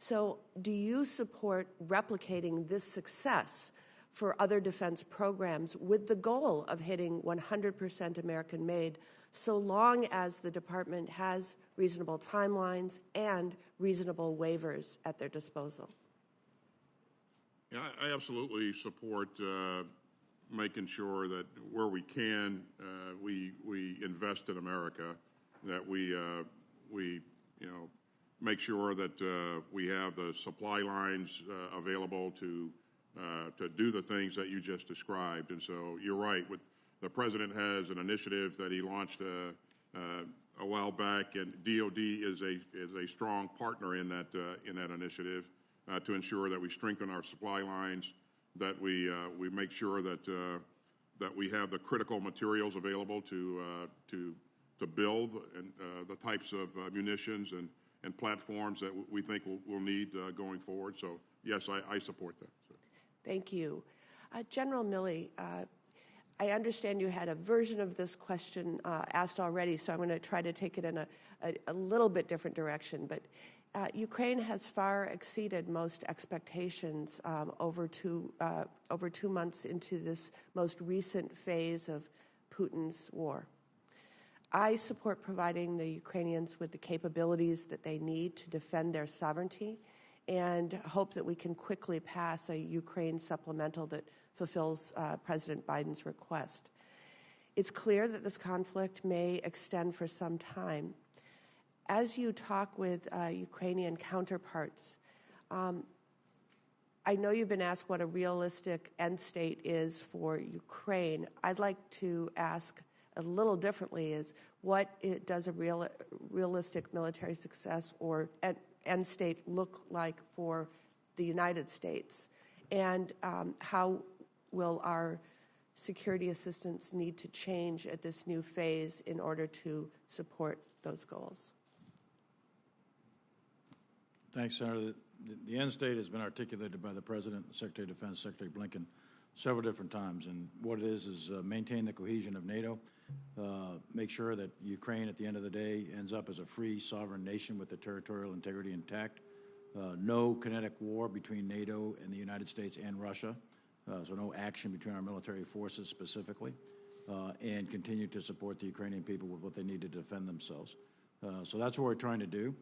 So do you support replicating this success for other defense programs with the goal of hitting 100% American-made, so long as the department has reasonable timelines and reasonable waivers at their disposal? Yeah, I absolutely support making sure that where we can, we invest in America, that we make sure that we have the supply lines available to do the things that you just described. And so you're right. The president has an initiative that he launched a while back, and DOD is a strong partner in that initiative to ensure that we strengthen our supply lines, that we make sure that that we have the critical materials available to build and the types of munitions and platforms that we think we'll need going forward. So yes, I support that. So. Thank you. General Milley, I understand you had a version of this question asked already, so I'm going to try to take it in a little bit different direction. But Ukraine has far exceeded most expectations over 2 months into this most recent phase of Putin's war. I support providing the Ukrainians with the capabilities that they need to defend their sovereignty and hope that we can quickly pass a Ukraine supplemental that fulfills President Biden's request. It's clear that this conflict may extend for some time. As you talk with Ukrainian counterparts, I know you've been asked what a realistic end state is for Ukraine. I'd like to ask a little differently is what does a realistic military success or end state look like for the United States? And how will our security assistance need to change at this new phase in order to support those goals? Thanks, Senator. The end state has been articulated by the President, Secretary of Defense, Secretary Blinken, several different times. And what it is maintain the cohesion of NATO, make sure that Ukraine, at the end of the day, ends up as a free, sovereign nation with the territorial integrity intact. No kinetic war between NATO and the United States and Russia, so no action between our military forces specifically, and continue to support the Ukrainian people with what they need to defend themselves. So that's what we're trying to do.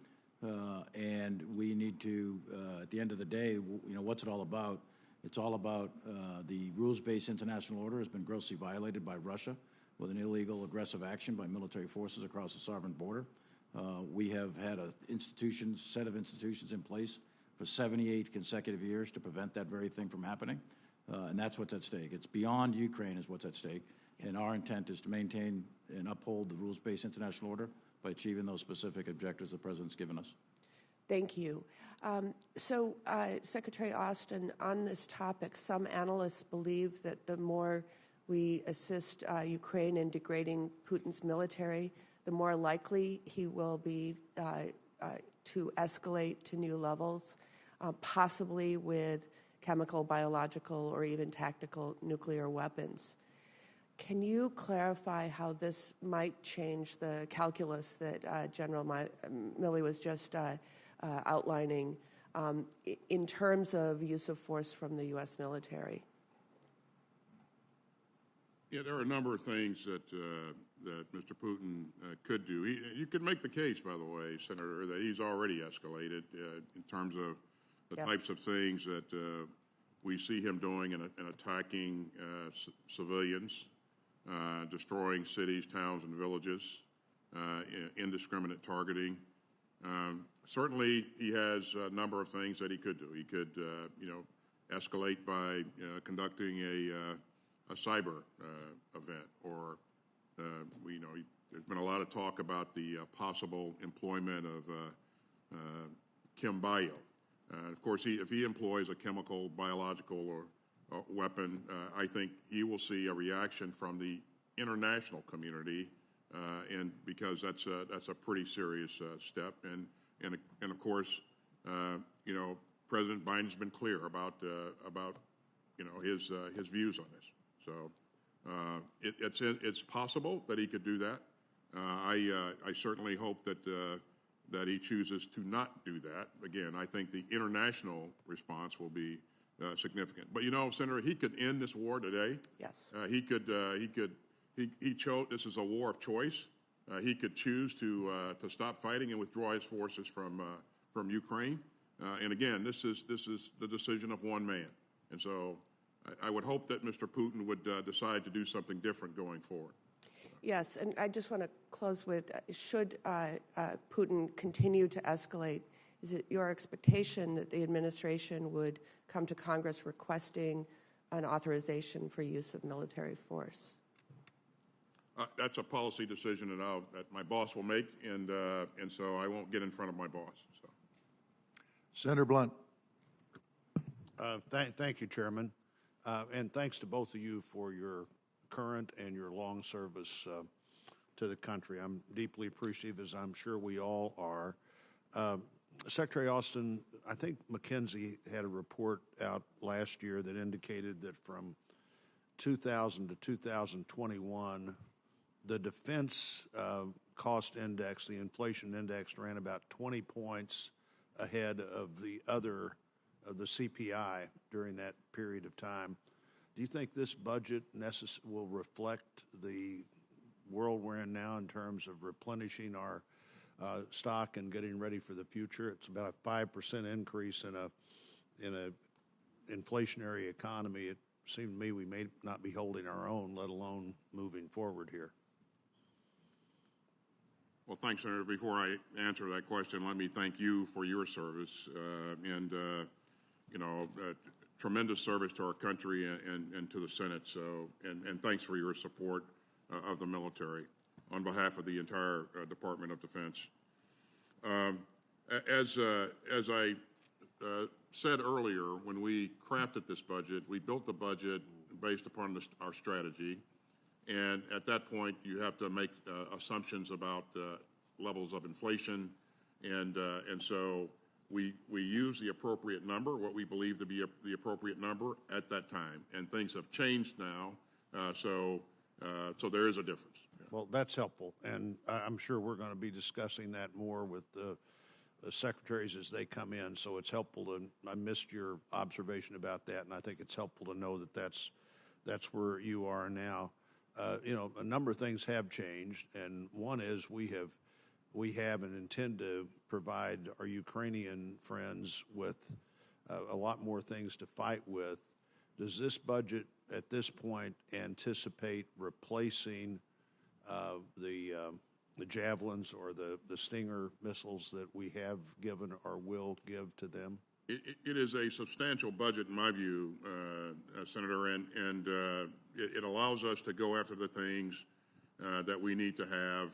And we need to, at the end of the day, what's it all about? It's all about the rules-based international order has been grossly violated by Russia with an illegal, aggressive action by military forces across the sovereign border. We have had a set of institutions in place for 78 consecutive years to prevent that very thing from happening, and that's what's at stake. It's beyond Ukraine is what's at stake, and our intent is to maintain and uphold the rules-based international order by achieving those specific objectives the President's given us. Thank you. Secretary Austin, on this topic, some analysts believe that the more we assist Ukraine in degrading Putin's military, the more likely he will be to escalate to new levels, possibly with chemical, biological, or even tactical nuclear weapons. Can you clarify how this might change the calculus that General Milley was just outlining in terms of use of force from the U.S. military? Yeah, there are a number of things that Mr. Putin could do. You could make the case, by the way, Senator, that he's already escalated in terms of the types of things that we see him doing in attacking civilians, destroying cities, towns, and villages, indiscriminate targeting. Certainly, he has a number of things that he could do. He could, escalate by conducting a cyber event, or there's been a lot of talk about the possible employment of chem-bio. Of course, if he employs a chemical, biological, or weapon, I think he will see a reaction from the international community, and because that's a pretty serious step. And of course, President Biden's been clear about his views on this. So it's possible that he could do that. I certainly hope that he chooses to not do that. Again, I think the international response will be significant. But Senator, he could end this war today. Yes. He chose. This is a war of choice. He could choose to stop fighting and withdraw his forces from Ukraine. And again, this is the decision of one man. And so I would hope that Mr. Putin would decide to do something different going forward. Yes, and I just want to close with, should Putin continue to escalate, is it your expectation that the administration would come to Congress requesting an authorization for use of military force? That's a policy decision that my boss will make, and so I won't get in front of my boss. So. Senator Blunt. Thank you, Chairman, and thanks to both of you for your current and your long service to the country. I'm deeply appreciative, as I'm sure we all are. Secretary Austin, I think McKinsey had a report out last year that indicated that from 2000 to 2021, the defense cost index, the inflation index, ran about 20 points ahead of the CPI during that period of time. Do you think this budget will reflect the world we're in now in terms of replenishing our stock and getting ready for the future? It's about a 5% increase in a inflationary economy. It seemed to me we may not be holding our own, let alone moving forward here. Well, thanks, Senator. Before I answer that question, let me thank you for your service and tremendous service to our country and to the Senate. So, and thanks for your support of the military on behalf of the entire Department of Defense. As I said earlier, when we crafted this budget, we built the budget based upon our strategy. And at that point, you have to make assumptions about levels of inflation, and so we use the appropriate number, what we believe to be the appropriate number at that time. And things have changed now, so there is a difference. Yeah. Well, that's helpful, and I'm sure we're going to be discussing that more with the secretaries as they come in. So it's helpful to. I missed your observation about that, and I think it's helpful to know that that's where you are now. A number of things have changed, and one is we have and intend to provide our Ukrainian friends with a lot more things to fight with. Does this budget at this point anticipate replacing the javelins or the Stinger missiles that we have given or will give to them? It is a substantial budget, in my view, Senator, and it allows us to go after the things that we need to have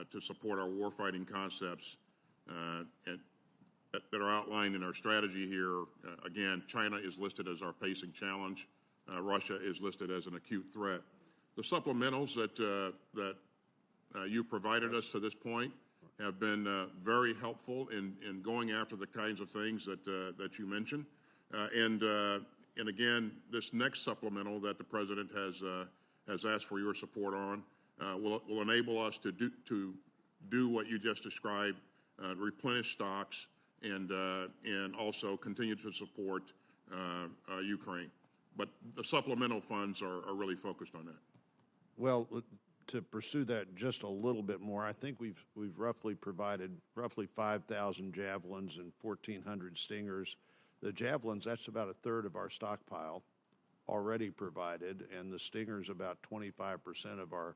to support our warfighting concepts and that are outlined in our strategy here. Again, China is listed as our pacing challenge. Russia is listed as an acute threat. The supplementals that you provided us to this point have been very helpful in going after the kinds of things that you mentioned. And again, this next supplemental that the President has asked for your support on will enable us to do what you just described, replenish stocks, and also continue to support Ukraine. But the supplemental funds are really focused on that. Well, to pursue that just a little bit more, I think we've roughly provided 5,000 javelins and 1,400 Stingers. The javelins, that's about a third of our stockpile already provided, and the Stingers about 25% of our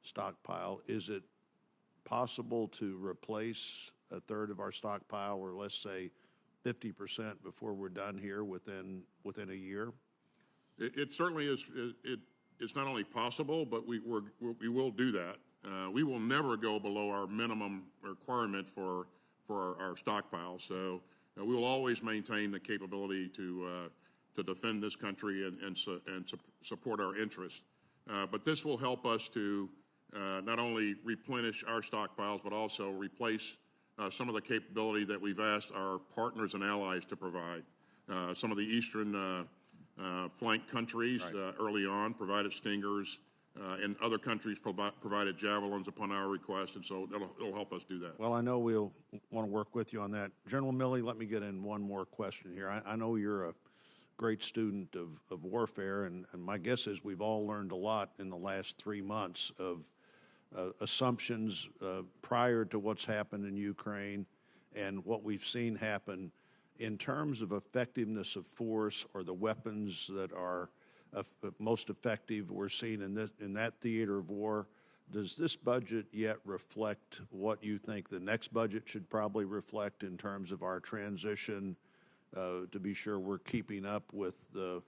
stockpile. Is it possible to replace a third of our stockpile, or let's say 50% before we're done here within a year? It certainly is. It's not only possible, but we will do that. We will never go below our minimum requirement for our stockpile. So we will always maintain the capability to defend this country and support our interests. But this will help us to not only replenish our stockpiles, but also replace some of the capability that we've asked our partners and allies to provide. Some of the eastern flank countries early on provided Stingers, and other countries provided javelins upon our request, and so it'll help us do that. Well, I know we'll want to work with you on that. General Milley, let me get in one more question here. I know you're a great student of warfare, and my guess is we've all learned a lot in the last 3 months of assumptions prior to what's happened in Ukraine and what we've seen happen in terms of effectiveness of force or the weapons that are most effective we're seeing in that theater of war. Does this budget yet reflect what you think the next budget should probably reflect in terms of our transition to be sure we're keeping up with the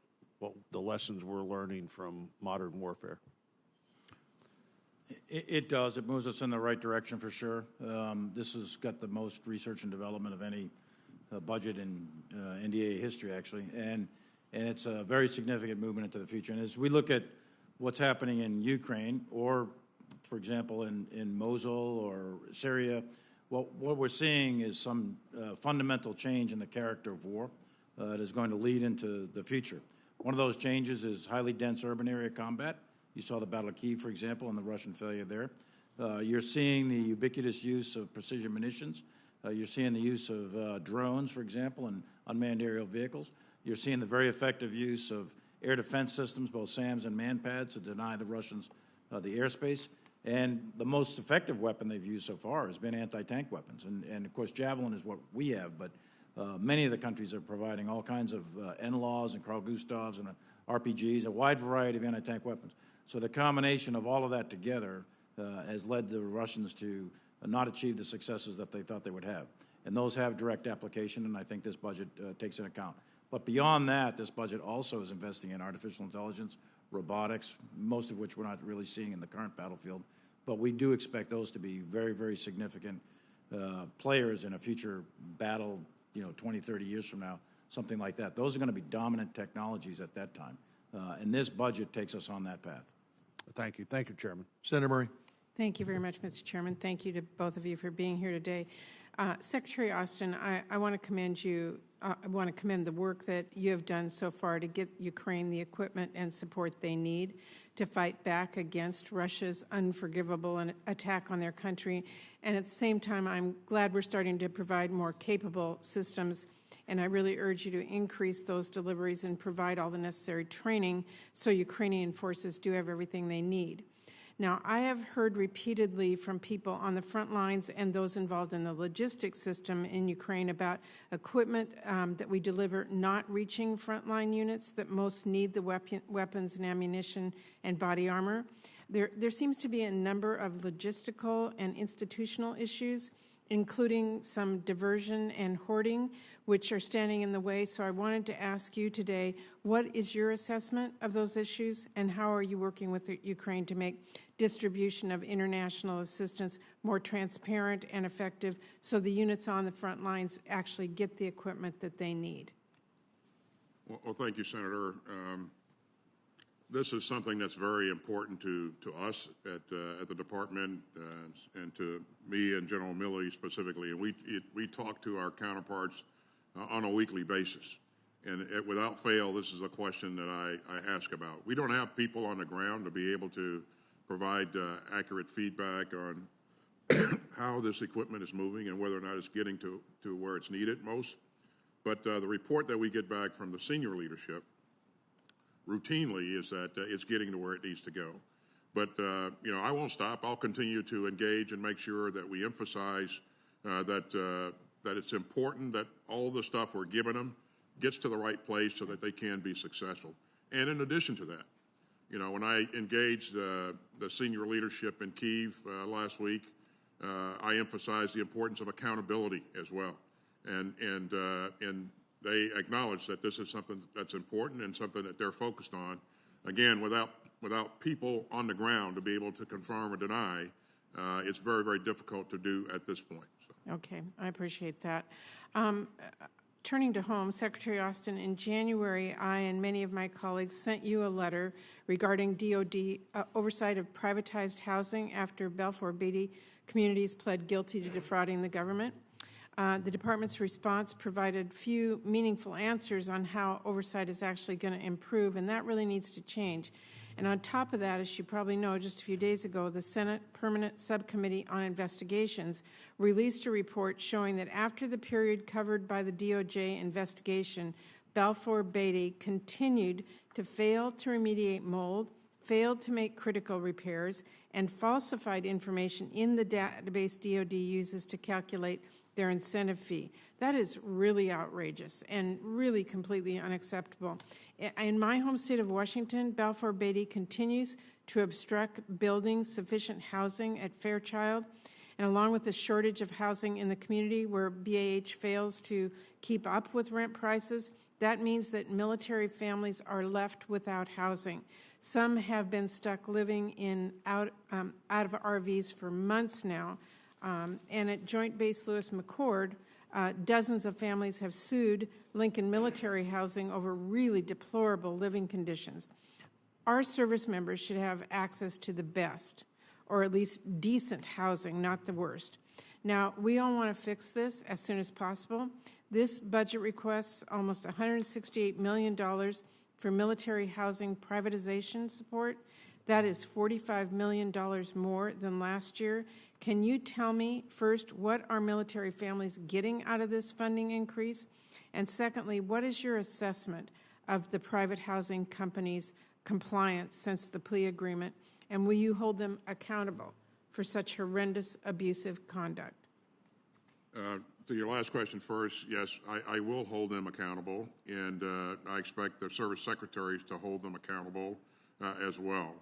lessons we're learning from modern warfare? It does. It moves us in the right direction for sure. This has got the most research and development of any budget in NDA history, actually, and it's a very significant movement into the future. And as we look at what's happening in Ukraine or, for example, in Mosul or Syria, what we're seeing is some fundamental change in the character of war that is going to lead into the future. One of those changes is highly dense urban area combat. You saw the Battle of Kyiv, for example, and the Russian failure there. You're seeing the ubiquitous use of precision munitions. You're seeing the use of drones, for example, and unmanned aerial vehicles. You're seeing the very effective use of air defense systems, both SAMs and manpads, to deny the Russians the airspace. And the most effective weapon they've used so far has been anti-tank weapons. And of course, Javelin is what we have, but many of the countries are providing all kinds of NLAWs and Carl Gustavs and RPGs, a wide variety of anti-tank weapons. So the combination of all of that together has led the Russians to not achieve the successes that they thought they would have. And those have direct application, and I think this budget takes into account. But beyond that, this budget also is investing in artificial intelligence, robotics, most of which we're not really seeing in the current battlefield. But we do expect those to be very, very significant players in a future battle, 20, 30 years from now, something like that. Those are going to be dominant technologies at that time. And this budget takes us on that path. Thank you. Thank you, Chairman. Senator Murray. Thank you very much, Mr. Chairman. Thank you to both of you for being here today. Secretary Austin, I want to commend you. I want to commend the work that you have done so far to get Ukraine the equipment and support they need to fight back against Russia's unforgivable attack on their country. And at the same time, I'm glad we're starting to provide more capable systems. And I really urge you to increase those deliveries and provide all the necessary training so Ukrainian forces do have everything they need. Now, I have heard repeatedly from people on the front lines and those involved in the logistics system in Ukraine about equipment that we deliver not reaching frontline units that most need the weapons and ammunition and body armor. There seems to be a number of logistical and institutional issues, including some diversion and hoarding, which are standing in the way. So I wanted to ask you today, what is your assessment of those issues, and how are you working with Ukraine to make distribution of international assistance more transparent and effective so the units on the front lines actually get the equipment that they need? Well, thank you, Senator. This is something that's very important to us at the department and to me and General Milley specifically. And we talk to our counterparts on a weekly basis. And without fail, this is a question that I ask about. We don't have people on the ground to be able to provide accurate feedback on how this equipment is moving and whether or not it's getting to where it's needed most. But the report that we get back from the senior leadership routinely is that it's getting to where it needs to go. But, I won't stop. I'll continue to engage and make sure that we emphasize that it's important that all the stuff we're giving them gets to the right place so that they can be successful. And in addition to that, when I engaged the senior leadership in Kyiv last week, I emphasized the importance of accountability as well. And they acknowledge that this is something that's important and something that they're focused on. Again, without people on the ground to be able to confirm or deny, it's very, very difficult to do at this point. So. Okay, I appreciate that. Turning to home, Secretary Austin, in January, I and many of my colleagues sent you a letter regarding DOD oversight of privatized housing after Balfour Beatty communities pled guilty to defrauding the government. The department's response provided few meaningful answers on how oversight is actually going to improve, and that really needs to change. And on top of that, as you probably know, just a few days ago, the Senate Permanent Subcommittee on Investigations released a report showing that after the period covered by the DOJ investigation, Balfour Beatty continued to fail to remediate mold, failed to make critical repairs, and falsified information in the database DOD uses to calculate their incentive fee. That is really outrageous and really completely unacceptable. In my home state of Washington, Balfour Beatty continues to obstruct building sufficient housing at Fairchild, and along with the shortage of housing in the community where BAH fails to keep up with rent prices, that means that military families are left without housing. Some have been stuck living out of RVs for months now. And at Joint Base Lewis McChord, dozens of families have sued Lincoln Military Housing over really deplorable living conditions. our service members should have access to the best, or at least decent housing, not the worst. Now, we all want to fix this as soon as possible. This budget requests almost $168 million for military housing privatization support. That is $45 million more than last year. Can you tell me, first, what are military families getting out of this funding increase? And secondly, what is your assessment of the private housing companies' compliance since the Plea agreement, and will you hold them accountable for such horrendous abusive conduct? To your last question first, yes, I will hold them accountable, and I expect the service secretaries to hold them accountable as well.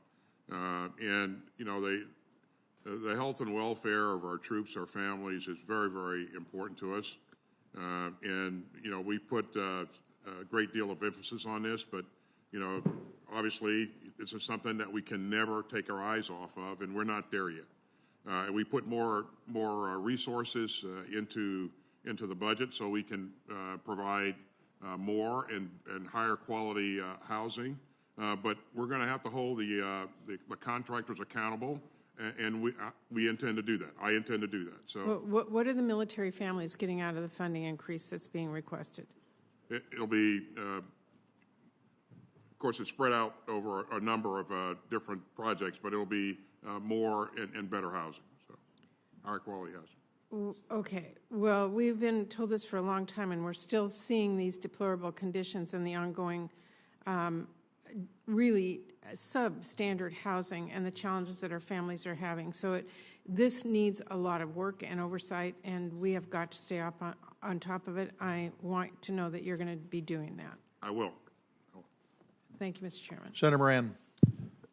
And, you know, the health and welfare of our troops, our families, is very, very important to us. And, you know, we put a great deal of emphasis on this, but, you know, obviously this is something that we can never take our eyes off of, and we're not there yet. We put more resources into the budget so we can provide more and higher quality housing. But we're going to have to hold the contractors accountable, and we intend to do that. I intend to do that. So, what are the military families getting out of the funding increase that's being requested? It'll be, of course, it's spread out over a number of different projects, but it'll be more and better housing, so higher quality housing. Okay. Well, we've been told this for a long time, and we're still seeing these deplorable conditions and the ongoing, really substandard housing and the challenges that our families are having. So this needs a lot of work and oversight, and we have got to stay up on top of it. I want to know that you're going to be doing that. I will. Thank you, Mr. Chairman. Senator Moran.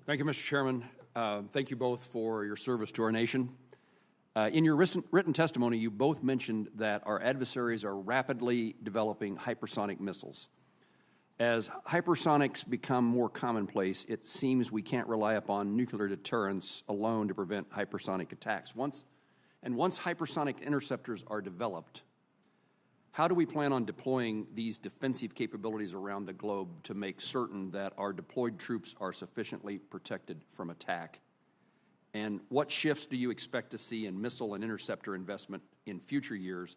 Thank you, Mr. Chairman. Thank you both for your service to our nation. In your written testimony, you both mentioned that our adversaries are rapidly developing hypersonic missiles. As hypersonics become more commonplace, it seems we can't rely upon nuclear deterrence alone to prevent hypersonic attacks. Once hypersonic interceptors are developed, how do we plan on deploying these defensive capabilities around the globe to make certain that our deployed troops are sufficiently protected from attack? And what shifts do you expect to see in missile and interceptor investment in future years?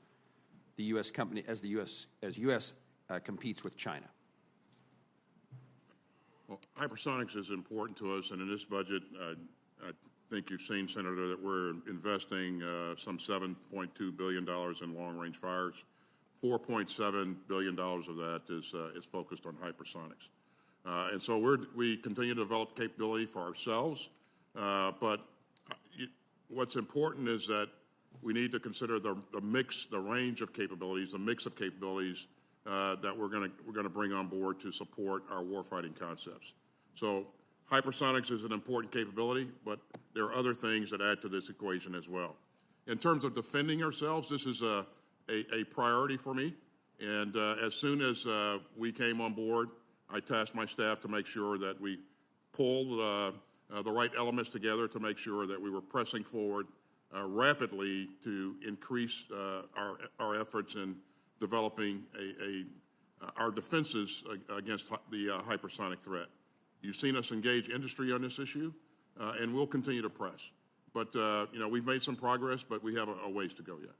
The U.S. company as U.S. Competes with China. Well, hypersonics is important to us, and in this budget, I think you've seen, Senator, that we're investing some $7.2 billion in long-range fires. $4.7 billion of that is focused on hypersonics. And so we continue to develop capability for ourselves, but what's important is that we need to consider the mix, the range of capabilities, the mix of capabilities that we're going to bring on board to support our warfighting concepts. So hypersonics is an important capability, but there are other things that add to this equation as well. In terms of defending ourselves, this is a priority for me, and as soon as we came on board, I tasked my staff to make sure that we pulled the right elements together to make sure that we were pressing forward rapidly to increase our efforts in developing our defenses against the hypersonic threat. You've seen us engage industry on this issue, and we'll continue to press. But you know, we've made some progress, but we have a ways to go yet.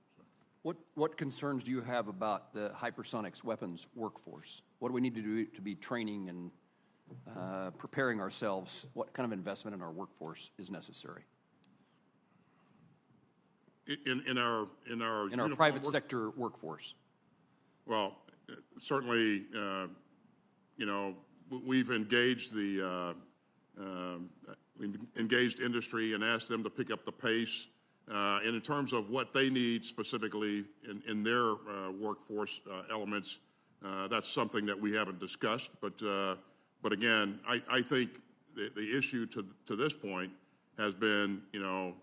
What concerns do you have about the hypersonics weapons workforce? What do we need to do to be training and preparing ourselves? What kind of investment in our workforce is necessary? In our private sector workforce. Well, certainly, you know, we've engaged we've engaged industry and asked them to pick up the pace. And in terms of what they need specifically in their workforce elements, that's something that we haven't discussed. But again, I think the issue to this point has been, you know,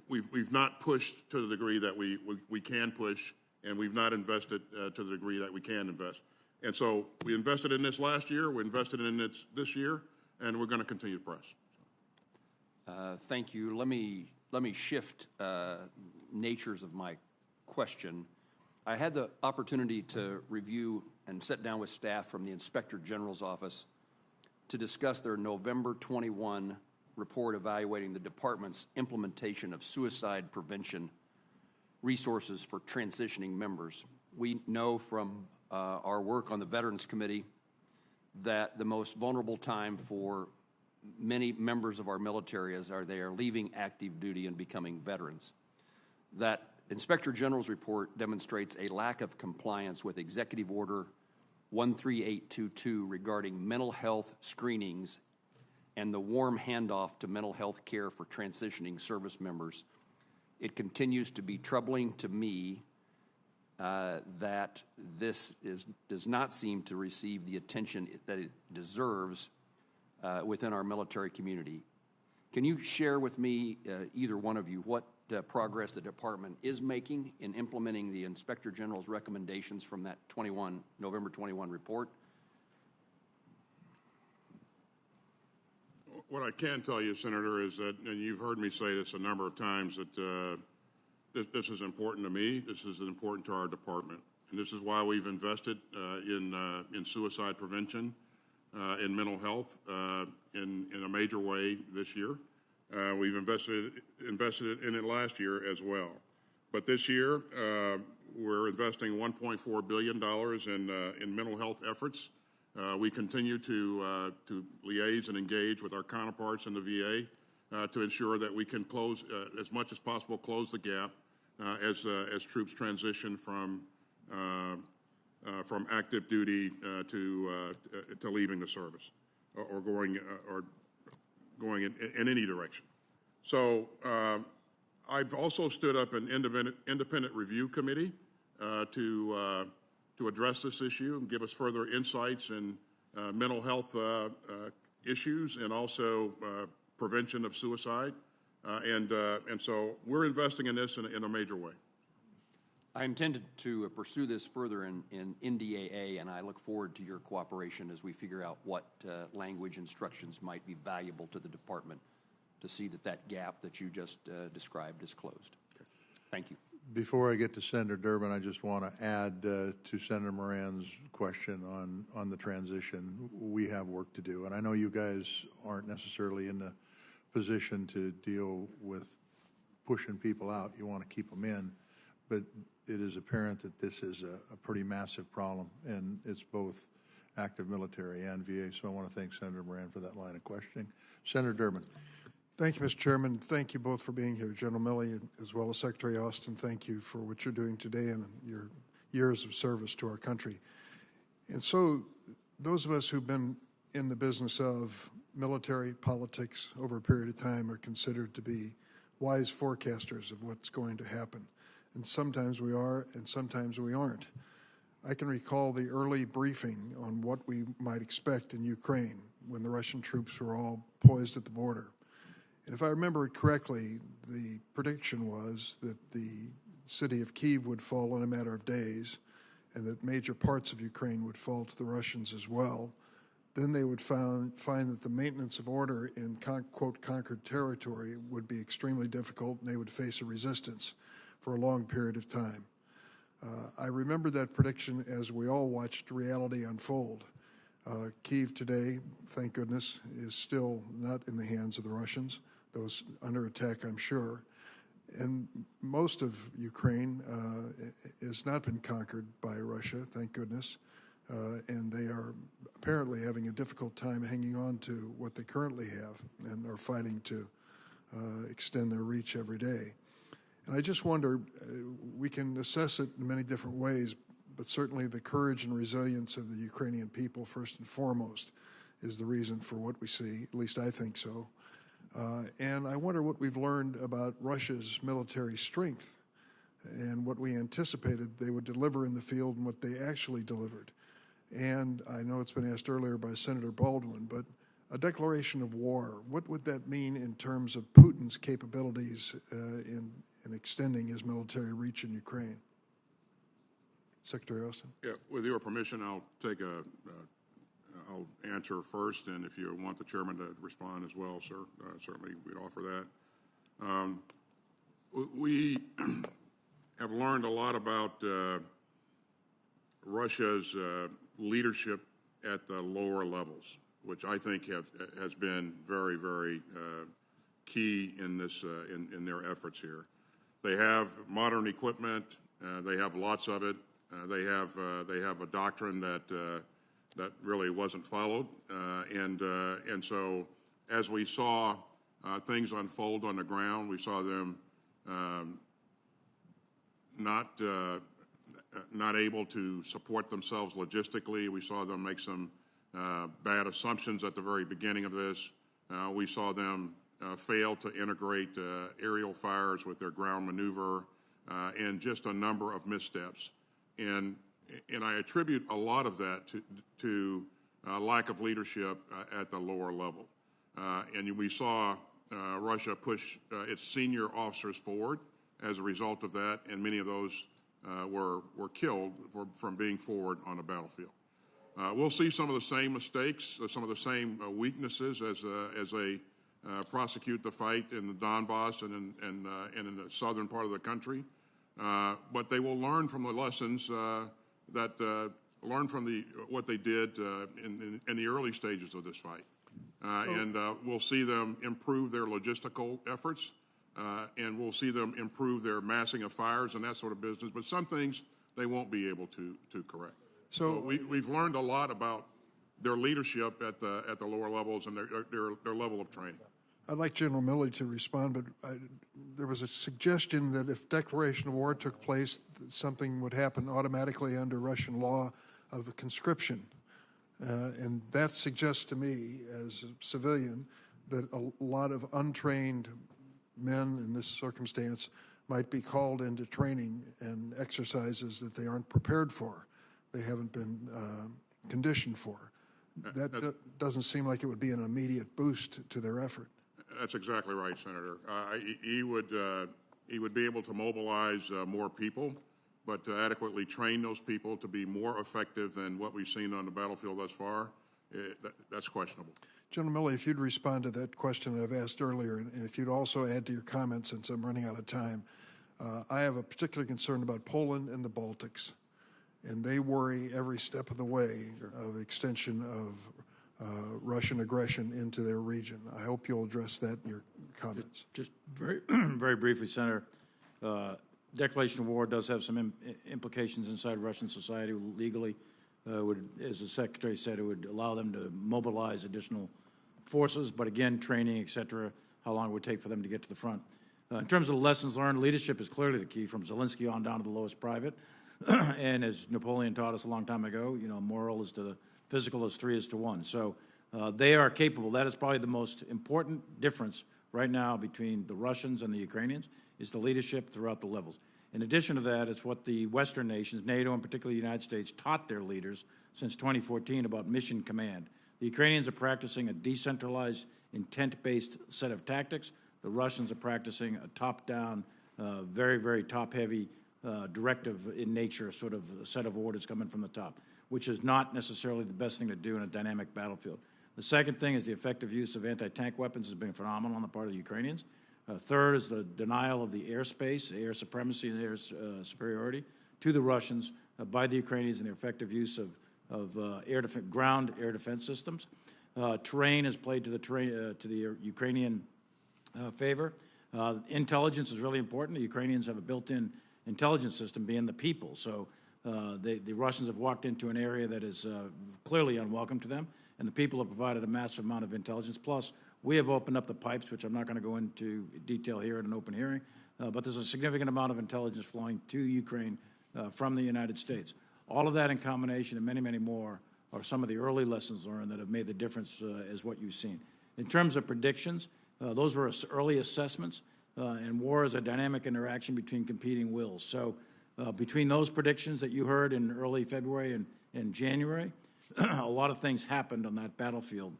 we've not pushed to the degree that we can push, and we've not invested to the degree that we can invest. And so we invested in this last year, we invested in it this year, and we're going to continue to press. Thank you. Let me shift natures of my question. I had the opportunity to review and sat down with staff from the Inspector General's office to discuss their November 21 report evaluating the department's implementation of suicide prevention resources for transitioning members. We know from our work on the Veterans Committee that the most vulnerable time for many members of our military is they are leaving active duty and becoming veterans. That Inspector General's report demonstrates a lack of compliance with Executive Order 13822 regarding mental health screenings and the warm handoff to mental health care for transitioning service members. It continues to be troubling to me that this does not seem to receive the attention that it deserves within our military community. Can you share with me, either one of you, what progress the department is making in implementing the Inspector General's recommendations from that November 21 report? What I can tell you, Senator, is that, and you've heard me say this a number of times, that this is important to me. This is important to our department, and this is why we've invested in suicide prevention, in mental health, in a major way this year. We've invested in it last year as well, but this year we're investing $1.4 billion in mental health efforts. We continue to liaise and engage with our counterparts in the VA to ensure that we can close, as much as possible, close the gap as troops transition from active duty to leaving the service or going in any direction. So I've also stood up an independent review committee to address this issue and give us further insights in mental health issues and also prevention of suicide. And so we're investing in this in a major way. I intended to pursue this further in NDAA, and I look forward to your cooperation as we figure out what language instructions might be valuable to the department to see that gap that you just described is closed. Thank you. Before I get to Senator Durbin, I just want to add to Senator Moran's question on the transition. We have work to do, and I know you guys aren't necessarily in the position to deal with pushing people out. You want to keep them in, but it is apparent that this is a pretty massive problem, and it's both active military and VA, so I want to thank Senator Moran for that line of questioning. Senator Durbin. Thank you, Mr. Chairman. Thank you both for being here. General Milley, as well as Secretary Austin, thank you for what you're doing today and your years of service to our country. And so those of us who've been in the business of military politics over a period of time are considered to be wise forecasters of what's going to happen. And sometimes we are, and sometimes we aren't. I can recall the early briefing on what we might expect in Ukraine when the Russian troops were all poised at the border. And if I remember it correctly, the prediction was that the city of Kyiv would fall in a matter of days and that major parts of Ukraine would fall to the Russians as well. Then they would find that the maintenance of order in, quote, conquered territory would be extremely difficult, and they would face a resistance for a long period of time. I remember that prediction as we all watched reality unfold. Kyiv today, thank goodness, is still not in the hands of the Russians, though it's under attack, I'm sure. And most of Ukraine has not been conquered by Russia, thank goodness. And they are apparently having a difficult time hanging on to what they currently have and are fighting to extend their reach every day. And I just wonder, we can assess it in many different ways, but certainly the courage and resilience of the Ukrainian people, first and foremost, is the reason for what we see. At least I think so. And I wonder what we've learned about Russia's military strength and what we anticipated they would deliver in the field and what they actually delivered. And I know it's been asked earlier by Senator Baldwin, but a declaration of war, what would that mean in terms of Putin's capabilities in extending his military reach in Ukraine? Secretary Austin? Yeah, with your permission, I'll answer first, and if you want the chairman to respond as well, sir, certainly we'd offer that. We have learned a lot about Russia's leadership at the lower levels, which I think has been very, very key in this in their efforts here. They have modern equipment. They have lots of it. They have a doctrine that really wasn't followed, and so as we saw things unfold on the ground, we saw them not able to support themselves logistically. We saw them make some bad assumptions at the very beginning of this. We saw them fail to integrate aerial fires with their ground maneuver, and just a number of missteps. And I attribute a lot of that to lack of leadership at the lower level. And we saw Russia push its senior officers forward as a result of that, and many of those were killed from being forward on the battlefield. We'll see some of the same mistakes, some of the same weaknesses as they prosecute the fight in the Donbass and in the southern part of the country. But they will learn from the lessons learn from what they did in the early stages of this fight. And we'll see them improve their logistical efforts, and we'll see them improve their massing of fires and that sort of business. But some things they won't be able to correct. So we've learned a lot about their leadership at the lower levels and their level of training. I'd like General Milley to respond, but there was a suggestion that if declaration of war took place, that something would happen automatically under Russian law of conscription. And that suggests to me, as a civilian, that a lot of untrained men in this circumstance might be called into training and exercises that they aren't prepared for, they haven't been conditioned for. That doesn't seem like it would be an immediate boost to their effort. That's exactly right, Senator. He would be able to mobilize more people, but to adequately train those people to be more effective than what we've seen on the battlefield thus far, that's questionable. General Milley, if you'd respond to that question that I've asked earlier, and if you'd also add to your comments since I'm running out of time, I have a particular concern about Poland and the Baltics, and they worry every step of the way of extension of Russian aggression into their region. I hope you'll address that in your comments. Just very, very briefly, Senator. Declaration of war does have some implications inside Russian society legally. As the Secretary said, it would allow them to mobilize additional forces, but again, training, et cetera, how long it would take for them to get to the front. In terms of the lessons learned, leadership is clearly the key, from Zelensky on down to the lowest private. And as Napoleon taught us a long time ago, moral is to the physical as 3 is to 1. So they are capable. That is probably the most important difference right now between the Russians and the Ukrainians, is the leadership throughout the levels. In addition to that, it's what the Western nations, NATO and particularly the United States, taught their leaders since 2014 about mission command. The Ukrainians are practicing a decentralized, intent-based set of tactics. The Russians are practicing a top-down, very, very top-heavy, directive in nature sort of set of orders coming from the top, which is not necessarily the best thing to do in a dynamic battlefield. The second thing is the effective use of anti-tank weapons has been phenomenal on the part of the Ukrainians. Third is the denial of the airspace, air supremacy and air superiority to the Russians by the Ukrainians, and the effective use of ground air defense systems. Terrain has played to the Ukrainian favor. Intelligence is really important. The Ukrainians have a built-in intelligence system, being the people. So the Russians have walked into an area that is clearly unwelcome to them, and the people have provided a massive amount of intelligence. Plus, we have opened up the pipes, which I'm not going to go into detail here in an open hearing, but there's a significant amount of intelligence flowing to Ukraine from the United States. All of that in combination and many, many more are some of the early lessons learned that have made the difference as what you've seen. In terms of predictions, those were early assessments, and war is a dynamic interaction between competing wills. So between those predictions that you heard in early February and January, a lot of things happened on that battlefield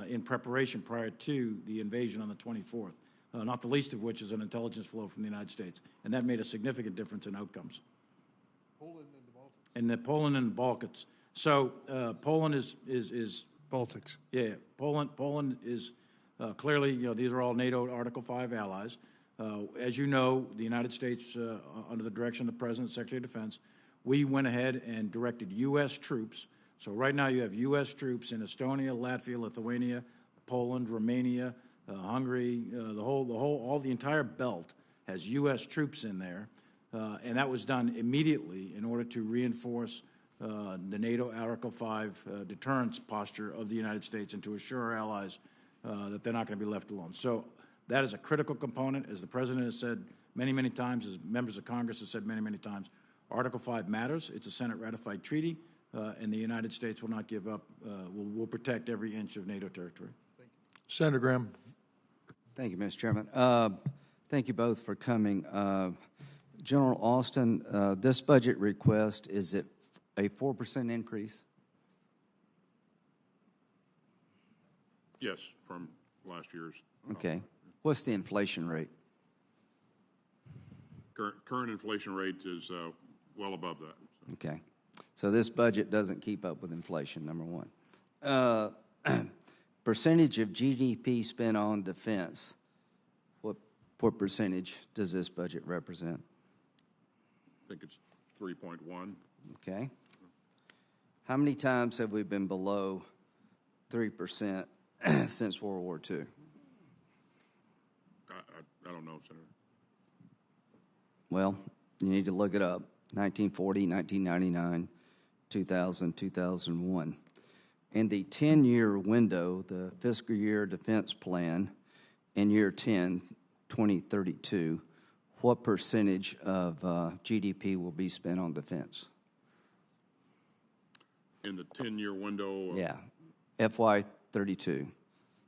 in preparation prior to the invasion on the 24th, not the least of which is an intelligence flow from the United States. And that made a significant difference in outcomes. Poland and the Baltics. And Poland and the Balkans. So Poland is Baltics. Yeah, Poland is clearly, these are all NATO Article 5 allies. As you know, the United States, under the direction of the President, Secretary of Defense, we went ahead and directed U.S. troops So right now you have U.S. troops in Estonia, Latvia, Lithuania, Poland, Romania, Hungary, all the entire belt has U.S. troops in there, and that was done immediately in order to reinforce the NATO Article 5 deterrence posture of the United States and to assure our allies that they're not going to be left alone. So that is a critical component, as the President has said many, many times, as members of Congress have said many, many times. Article 5 matters. It's a Senate-ratified treaty, and the United States will not give up. We'll protect every inch of NATO territory. Senator Graham. Thank you, Mr. Chairman. Thank you both for coming. General Austin, this budget request, is it a 4% increase? Yes, from last year's. Okay. What's the inflation rate? Current inflation rate is well above that. So. Okay. So this budget doesn't keep up with inflation, number one. Percentage of GDP spent on defense, what percentage does this budget represent? I think it's 3.1. Okay. How many times have we been below 3% since World War II? I don't know, Senator. Well, you need to look it up. 1940, 1999, 2000, 2001. In the 10-year window, the fiscal year defense plan in year 10, 2032, what percentage of GDP will be spent on defense? In the 10-year window? Yeah, FY 32.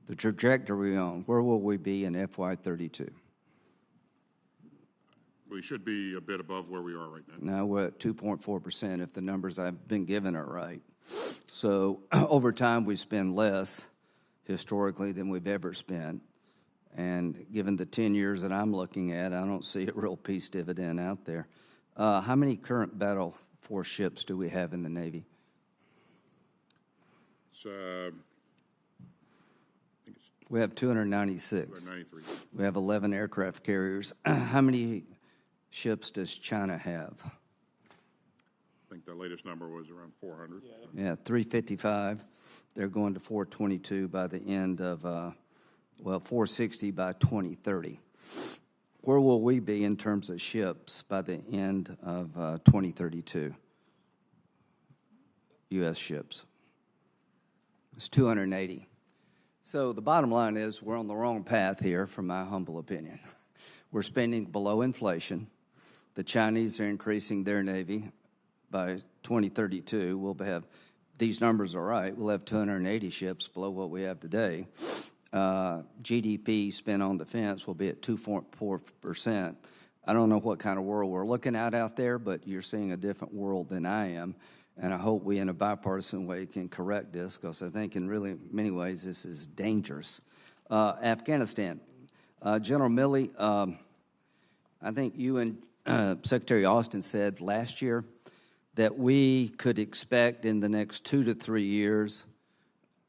The trajectory we're on, where will we be in FY 32? We should be a bit above where we are right now. Now we're at 2.4% if the numbers I've been given are right. So over time we spend less historically than we've ever spent. And given the 10 years that I'm looking at, I don't see a real peace dividend out there. How many current battle force ships do we have in the Navy? We have 296. 293. We have 11 aircraft carriers. How many ships does China have? I think the latest number was around 400. Yeah, 355. They're going to 422 by the end of, 460 by 2030. Where will we be in terms of ships by the end of 2032? U.S. ships. It's 280. So the bottom line is we're on the wrong path here, from my humble opinion. We're spending below inflation. The Chinese are increasing their Navy. By 2032, we'll have, these numbers are right, we'll have 280 ships below what we have today. GDP spent on defense will be at 2.4%. I don't know what kind of world we're looking at out there, but you're seeing a different world than I am. And I hope we, in a bipartisan way, can correct this, because I think in really many ways this is dangerous. Afghanistan. General Milley, I think you and Secretary Austin said last year that we could expect in the next 2 to 3 years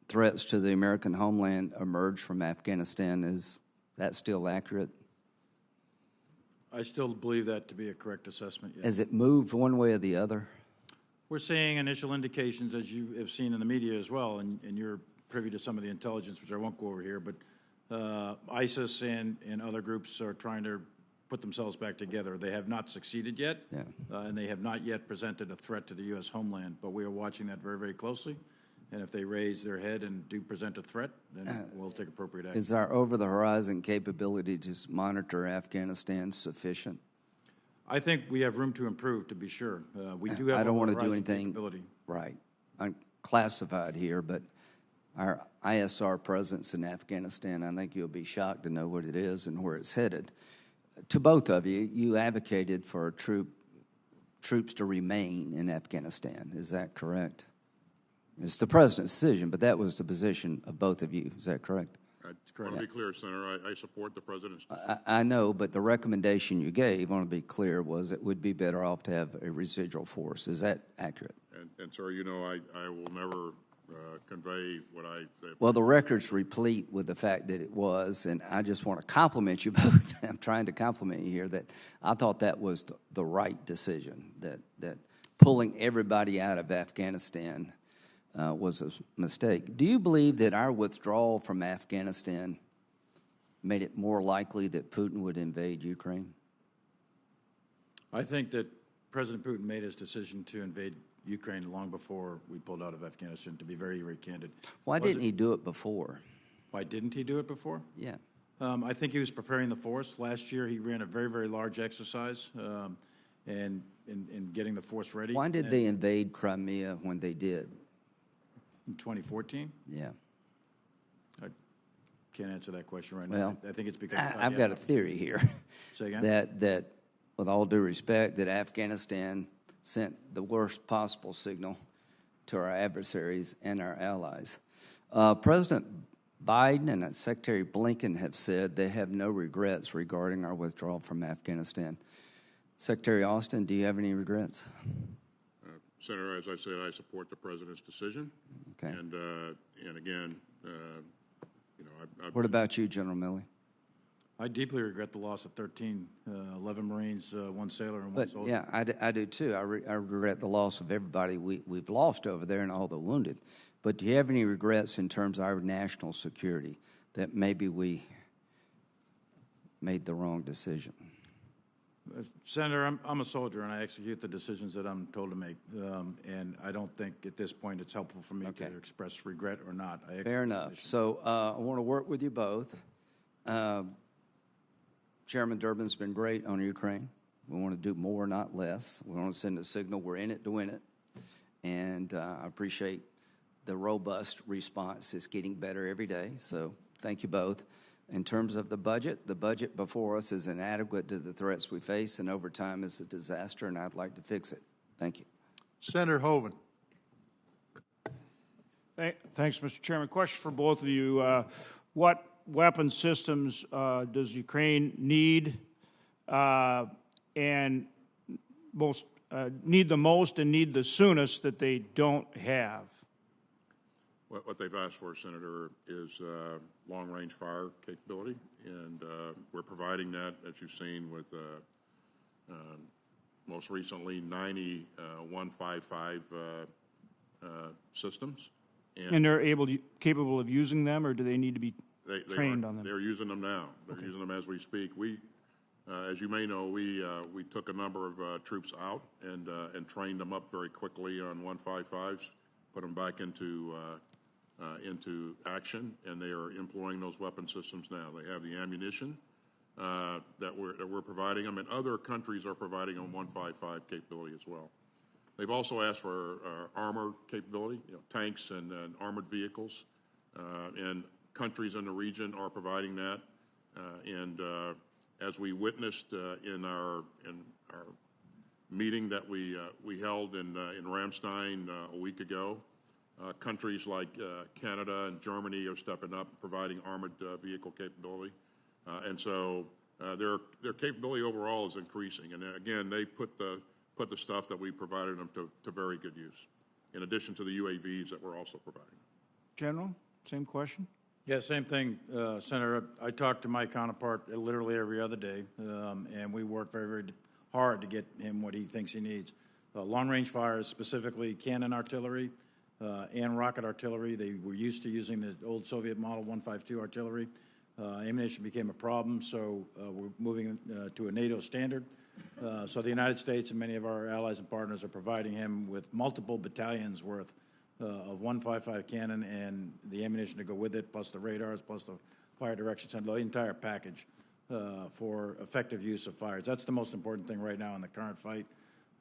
threats to the American homeland emerge from Afghanistan. Is that still accurate? I still believe that to be a correct assessment, yes. Has it moved one way or the other? We're seeing initial indications, as you have seen in the media as well, and you're privy to some of the intelligence, which I won't go over here, but ISIS and other groups are trying to put themselves back together. They have not succeeded yet, and they have not yet presented a threat to the U.S. homeland, but we are watching that very, very closely. And if they raise their head and do present a threat, then we'll take appropriate action. Is our over-the-horizon capability to monitor Afghanistan sufficient? I think we have room to improve, to be sure. We do have I don't want to do over-the-horizon anything capability. right. Unclassified here, but our ISR presence in Afghanistan, I think you'll be shocked to know what it is and where it's headed. To both of you, you advocated for troops to remain in Afghanistan. Is that correct? It's the president's decision, but that was the position of both of you. Is that correct? I want to be clear, Senator. I support the president's decision. I know, but the recommendation you gave, I want to be clear, was it would be better off to have a residual force. Is that accurate? And sir, you know, I will never convey what I say. Well, the record's replete with the fact that it was, and I just want to compliment you both. I'm trying to compliment you here that I thought that was the right decision, that pulling everybody out of Afghanistan was a mistake. Do you believe that our withdrawal from Afghanistan made it more likely that Putin would invade Ukraine? I think that President Putin made his decision to invade Ukraine long before we pulled out of Afghanistan, to be very, very candid. Why didn't he do it before? Why didn't he do it before? Yeah. I think he was preparing the force. Last year, he ran a very, very large exercise and in getting the force ready. Why did they invade Crimea when they did? In 2014? Yeah. I can't answer that question right Well, now. I think it's because I've got a theory here. Say again? That, with all due respect, that Afghanistan sent the worst possible signal to our adversaries and our allies. President Biden and Secretary Blinken have said they have no regrets regarding our withdrawal from Afghanistan. Secretary Austin, do you have any regrets? Senator, as I said, I support the president's decision. Okay. And again, What about you, General Milley? I deeply regret the loss of 13, 11 Marines, 1 sailor, and 1 soldier. Yeah, I do too. I regret the loss of everybody we've lost over there and all the wounded. But do you have any regrets in terms of our national security, that maybe we made the wrong decision? Senator, I'm a soldier, and I execute the decisions that I'm told to make. And I don't think at this point it's helpful for me to express regret or not. Fair enough. So I want to work with you both. Chairman Durbin's been great on Ukraine. We want to do more, not less. We want to send a signal we're in it to win it. And I appreciate the robust response. It's getting better every day. So thank you both. In terms of the budget before us is inadequate to the threats we face, and over time is a disaster, and I'd like to fix it. Thank you. Senator Hoeven. Thanks, Mr. Chairman. Question for both of you. What weapon systems does Ukraine need, and need the most and need the soonest that they don't have? What they've asked for, Senator, is long-range fire capability, and we're providing that, as you've seen, with most recently 90 155 systems. And they're capable of using them, or do they need to be trained on them? They're using them now. They're using them as we speak. We, as you may know, we took a number of troops out and trained them up very quickly on 155s, put them back into action, and they are employing those weapon systems now. They have the ammunition that we're providing them, and other countries are providing them 155 capability as well. They've also asked for armor capability, tanks and armored vehicles, and countries in the region are providing that. And as we witnessed in our meeting that we held in Ramstein a week ago, countries like Canada and Germany are stepping up, providing armored vehicle capability, and so their capability overall is increasing. And again, they put the stuff that we provided them to very good use, in addition to the UAVs that we're also providing. General, same question. Yeah, same thing, Senator. I talk to my counterpart literally every other day, and we work very, very hard to get him what he thinks he needs. Long-range fires, specifically cannon artillery and rocket artillery. They were used to using the old Soviet model 152 artillery. Ammunition became a problem, so we're moving to a NATO standard. So the United States and many of our allies and partners are providing him with multiple battalions worth of 155 cannon and the ammunition to go with it, plus the radars, plus the fire direction center, the entire package for effective use of fires. That's the most important thing right now in the current fight.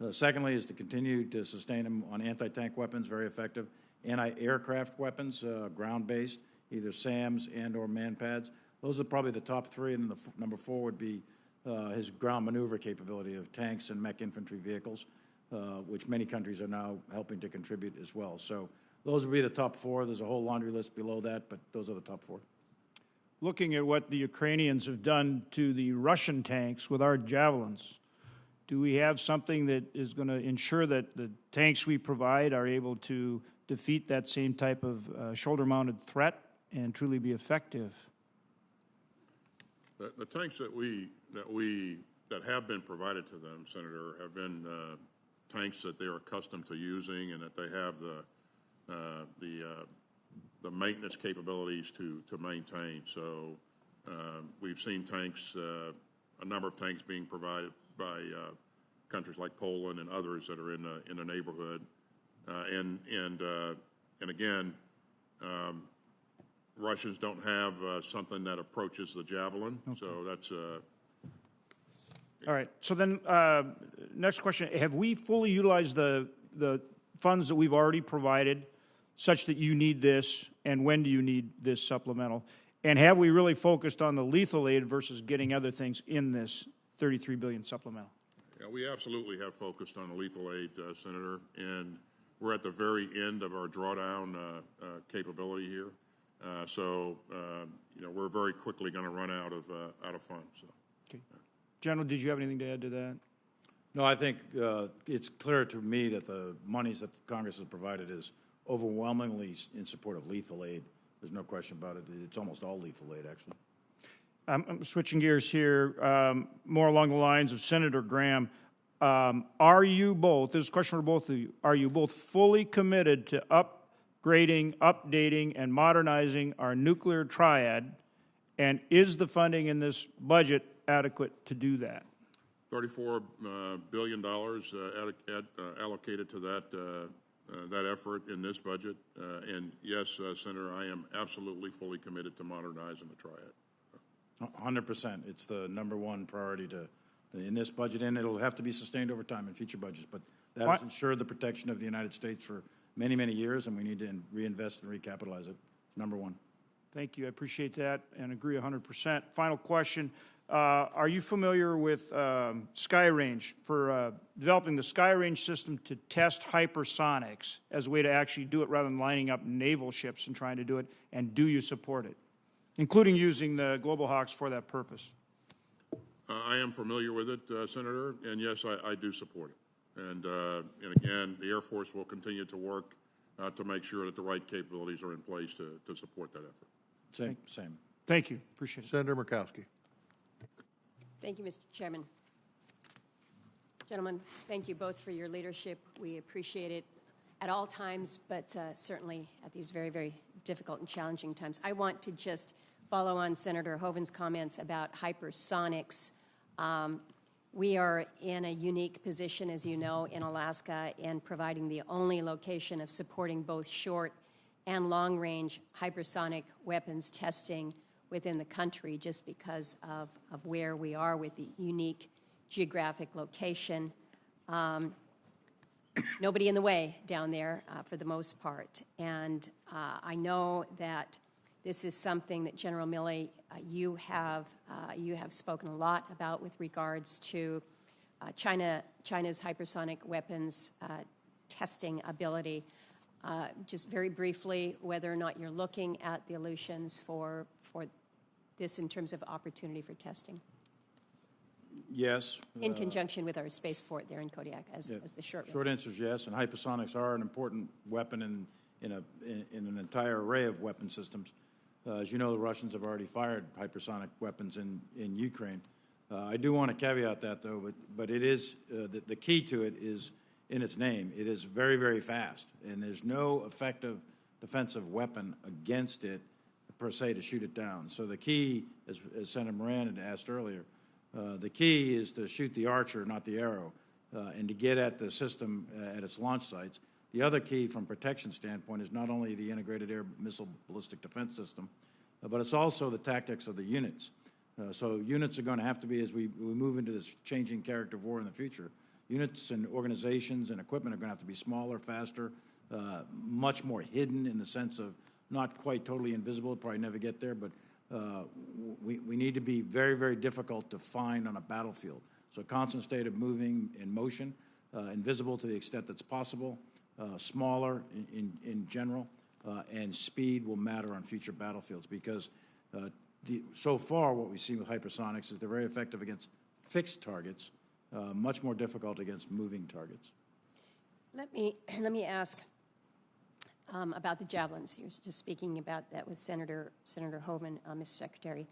Secondly is to continue to sustain them on anti-tank weapons, very effective, anti-aircraft weapons, ground-based, either SAMs and or man-pads. Those are probably the top three, and then the number 4 would be his ground maneuver capability of tanks and mech infantry vehicles, which many countries are now helping to contribute as well. So those would be the top 4. There's a whole laundry list below that, but those are the top 4. Looking at what the Ukrainians have done to the Russian tanks with our javelins, do we have something that is going to ensure that the tanks we provide are able to defeat that same type of shoulder-mounted threat and truly be effective? The tanks that have been provided to them, Senator, have been tanks that they are accustomed to using, and that they have the maintenance capabilities to maintain. So we've seen tanks, a number of tanks being provided by countries like Poland and others that are in the neighborhood. And again, Russians don't have something that approaches the Javelin, so that's. All right. So then, next question: have we fully utilized the funds that we've already provided, such that you need this, and when do you need this supplemental? And have we really focused on the lethal aid versus getting other things in this $33 billion supplemental? Yeah, we absolutely have focused on the lethal aid, Senator, and we're at the very end of our drawdown capability here. So we're very quickly going to run out of funds. So. Okay. General, did you have anything to add to that? No, I think it's clear to me that the monies that Congress has provided is overwhelmingly in support of lethal aid. There's no question about it. It's almost all lethal aid, actually. I'm switching gears here, more along the lines of Senator Graham. Are you both, this is a question for both of you, are you both fully committed to upgrading, updating, and modernizing our nuclear triad, and is the funding in this budget adequate to do that? $34 billion allocated to that effort in this budget. And yes, Senator, I am absolutely fully committed to modernizing the triad. 100%. It's the number one priority in this budget, and it'll have to be sustained over time in future budgets. But that has ensured the protection of the United States for many, many years, and we need to reinvest and recapitalize it. It's number one. Thank you. I appreciate that and agree 100%. Final question. Are you familiar with Skyrange, for developing the Skyrange system to test hypersonics as a way to actually do it rather than lining up naval ships and trying to do it? And do you support it, including using the Global Hawks for that purpose? I am familiar with it, Senator, and yes, I do support it. And again, the Air Force will continue to work to make sure that the right capabilities are in place to support that effort. Same. Thank you. Appreciate it. Senator Murkowski. Thank you, Mr. Chairman. Gentlemen, thank you both for your leadership. We appreciate it at all times, but certainly at these very, very difficult and challenging times. I want to just follow on Senator Hovind's comments about hypersonics. We are in a unique position, as you know, in Alaska in providing the only location of supporting both short and long-range hypersonic weapons testing within the country, just because of where we are with the unique geographic location. Nobody in the way down there for the most part. And I know that this is something that, General Milley, you have spoken a lot about with regards to China's hypersonic weapons testing ability. Just very briefly, whether or not you're looking at the Aleutians for this in terms of opportunity for testing. Yes. In conjunction with our spaceport there in Kodiak as the short answer is yes, and hypersonics are an important weapon in an entire array of weapon systems. As you know, the Russians have already fired hypersonic weapons in Ukraine. I do want to caveat that, though, but it is the key to it is in its name. It is very, very fast, and there's no effective defensive weapon against it per se to shoot it down. So the key, as Senator Moran had asked earlier, the key is to shoot the archer, not the arrow, and to get at the system at its launch sites. The other key from protection standpoint is not only the integrated air missile ballistic defense system, but it's also the tactics of the units. So units are going to have to be, as we move into this changing character of war in the future, units and organizations and equipment are going to have to be smaller, faster, much more hidden in the sense of not quite totally invisible, probably never get there, but we need to be very, very difficult to find on a battlefield. So a constant state of moving in motion, invisible to the extent that's possible, smaller in general, and speed will matter on future battlefields because so far what we've seen with hypersonics is they're very effective against fixed targets, much more difficult against moving targets. Let me ask about the javelins. You're just speaking about that with Senator Hovind, Mr. Secretary.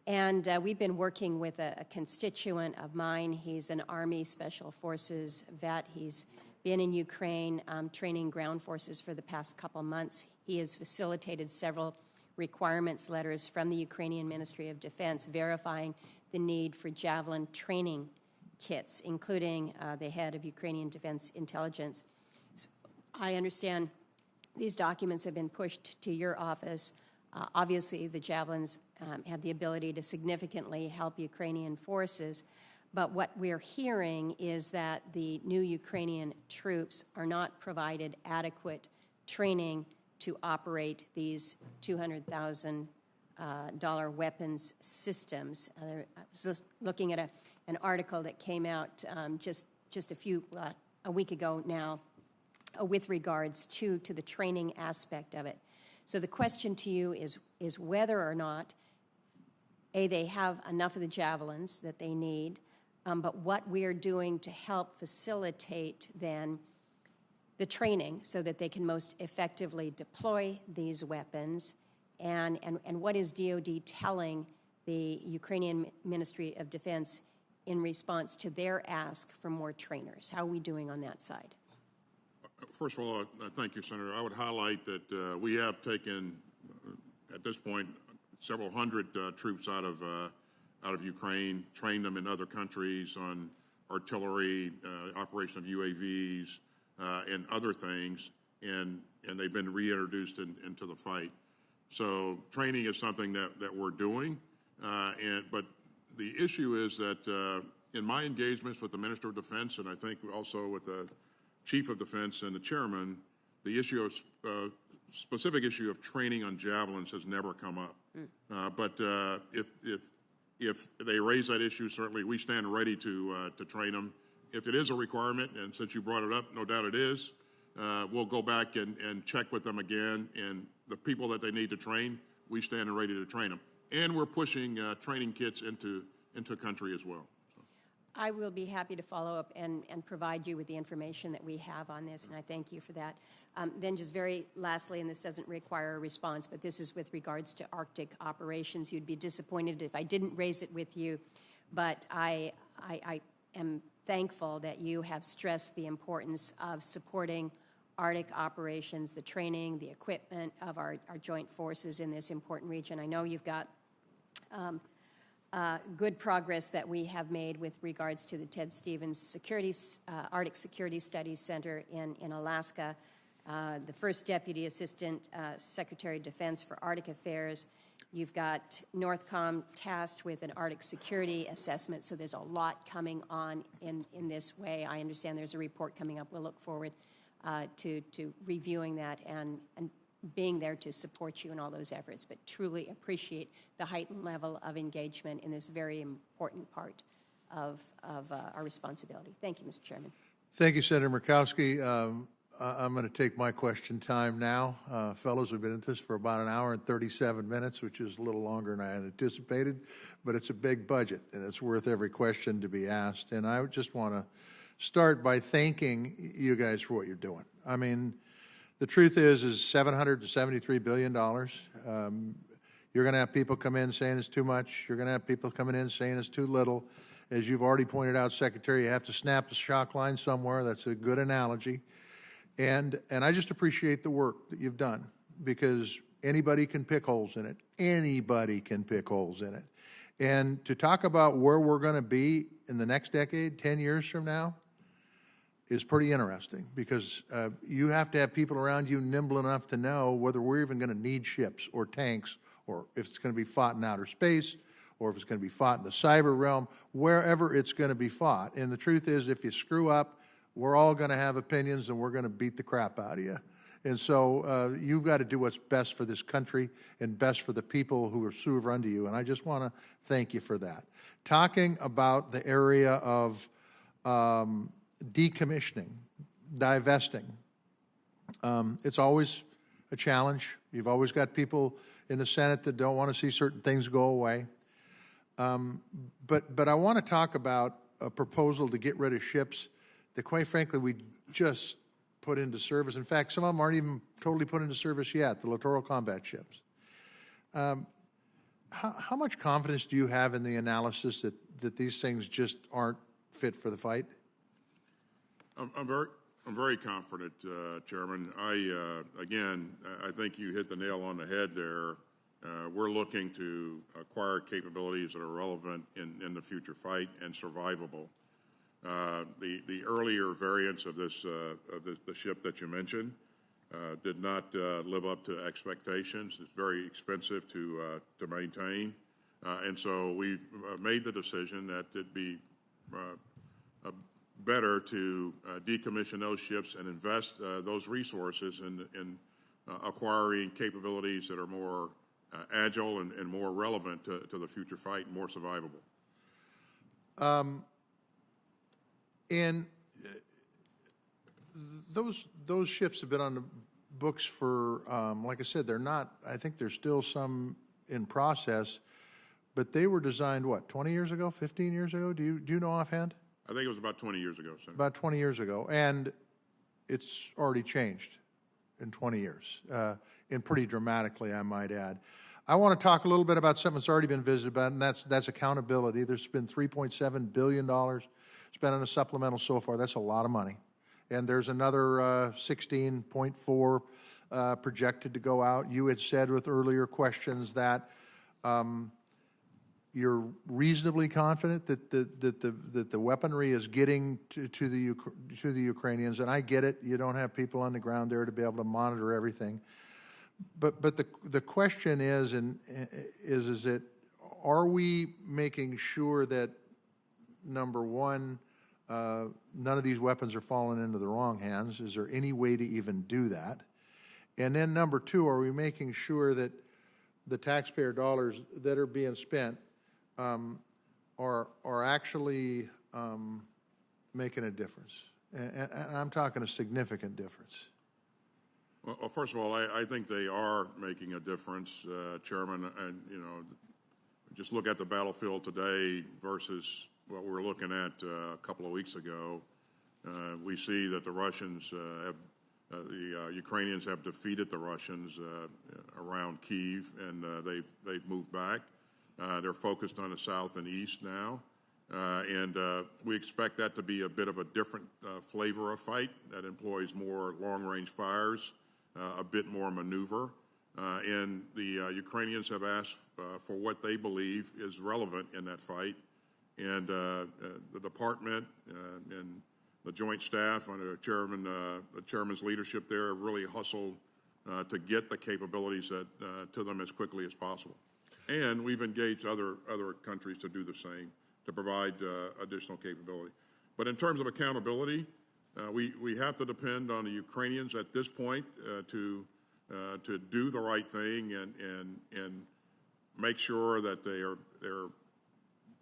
And we've been working with a constituent of mine. He's an Army Special Forces vet. He's been in Ukraine training ground forces for the past couple months. He has facilitated several requirements letters from the Ukrainian Ministry of Defense verifying the need for Javelin training kits, including the head of Ukrainian Defense Intelligence. So I understand these documents have been pushed to your office. Obviously, the Javelins have the ability to significantly help Ukrainian forces, but what we're hearing is that the new Ukrainian troops are not provided adequate training to operate these $200,000 weapons systems. I was looking at an article that came out just a week ago now with regards to the training aspect of it. So the question to you is whether or not, A, they have enough of the Javelins that they need, but what we are doing to help facilitate then the training so that they can most effectively deploy these weapons, and what is DoD telling the Ukrainian Ministry of Defense in response to their ask for more trainers? How are we doing on that side? First of all, thank you, Senator. I would highlight that we have taken, at this point, several hundred troops out of Ukraine, trained them in other countries on artillery, operation of UAVs, and other things, and they've been reintroduced into the fight. So training is something that we're doing, but the issue is that in my engagements with the Minister of Defense, and I think also with the Chief of Defense and the Chairman, the issue of specific issue of training on Javelins has never come up. But if they raise that issue, certainly we stand ready to train them. If it is a requirement, and since you brought it up, no doubt it is, we'll go back and check with them again. And the people that they need to train, we stand ready to train them. And we're pushing training kits into country as well. I will be happy to follow up and provide you with the information that we have on this, and I thank you for that. Then just very lastly, and this doesn't require a response, but this is with regards to Arctic operations. You'd be disappointed if I didn't raise it with you, but I am thankful that you have stressed the importance of supporting Arctic operations, the training, the equipment of our joint forces in this important region. I know you've got good progress that we have made with regards to the Ted Stevens Arctic Security Studies Center in Alaska, the first Deputy Assistant Secretary of Defense for Arctic Affairs. You've got NORTHCOM tasked with an Arctic security assessment, so there's a lot coming on in this way. I understand there's a report coming up. We'll look forward to reviewing that and being there to support you in all those efforts, but truly appreciate the heightened level of engagement in this very important part of our responsibility. Thank you, Mr. Chairman. Thank you, Senator Murkowski. I'm going to take my question time now. Fellows, we've been at this for about an hour and 37 minutes, which is a little longer than I had anticipated, but it's a big budget, and it's worth every question to be asked. And I just want to start by thanking you guys for what you're doing. I mean, the truth is $700 to $73 billion. You're going to have people come in saying it's too much. You're going to have people coming in saying it's too little. As you've already pointed out, Secretary, you have to snap the shock line somewhere. That's a good analogy. And I just appreciate the work that you've done, because anybody can pick holes in it. Anybody can pick holes in it. And to talk about where we're going to be in the next decade, 10 years from now, is pretty interesting, because you have to have people around you nimble enough to know whether we're even going to need ships or tanks, or if it's going to be fought in outer space, or if it's going to be fought in the cyber realm, wherever it's going to be fought. And the truth is, if you screw up, we're all going to have opinions and we're going to beat the crap out of you. And so you've got to do what's best for this country and best for the people who are served under you. And I just want to thank you for that. Talking about the area of decommissioning, divesting, it's always a challenge. You've always got people in the Senate that don't want to see certain things go away. But I want to talk about a proposal to get rid of ships that, quite frankly, we just put into service. In fact, some of them aren't even totally put into service yet, the Littoral combat ships. How much confidence do you have in the analysis that these things just aren't fit for the fight? I'm I'm very confident, Chairman. Again, I think you hit the nail on the head there. We're looking to acquire capabilities that are relevant in the future fight and survivable. The earlier variants of the ship that you mentioned did not live up to expectations. It's very expensive to maintain, and so we've made the decision that it'd be better to decommission those ships and invest those resources in acquiring capabilities that are more agile and more relevant to the future fight and more survivable. And those ships have been on the books for, like I said, they're not, I think there's still some in process, but they were designed, what, 20 years ago, 15 years ago? Do you know offhand? I think it was about 20 years ago, Senator. About 20 years ago, and it's already changed in 20 years, and pretty dramatically, I might add. I want to talk a little bit about something that's already been visited about, and that's accountability. There's been $3.7 billion spent on a supplemental so far. That's a lot of money. And there's another 16.4 projected to go out. You had said with earlier questions that you're reasonably confident that the weaponry is getting to the Ukrainians, and I get it. You don't have people on the ground there to be able to monitor everything. But the question is that are we making sure that, number one, none of these weapons are falling into the wrong hands? Is there any way to even do that? And then number two, are we making sure that the taxpayer dollars that are being spent are actually making a difference? And I'm talking a significant difference. Well, first of all, I think they are making a difference, Chairman. And, just look at the battlefield today versus what we were looking at a couple of weeks ago. We see that the Ukrainians have defeated the Russians around Kyiv, and they've moved back. They're focused on the south and east now, and we expect that to be a bit of a different flavor of fight that employs more long-range fires, a bit more maneuver, and the Ukrainians have asked for what they believe is relevant in that fight, and the department and the Joint Staff under the chairman's leadership there have really hustled to get the capabilities to them as quickly as possible. And we've engaged other countries to do the same, to provide additional capability. But in terms of accountability, we have to depend on the Ukrainians at this point to do the right thing and make sure that they're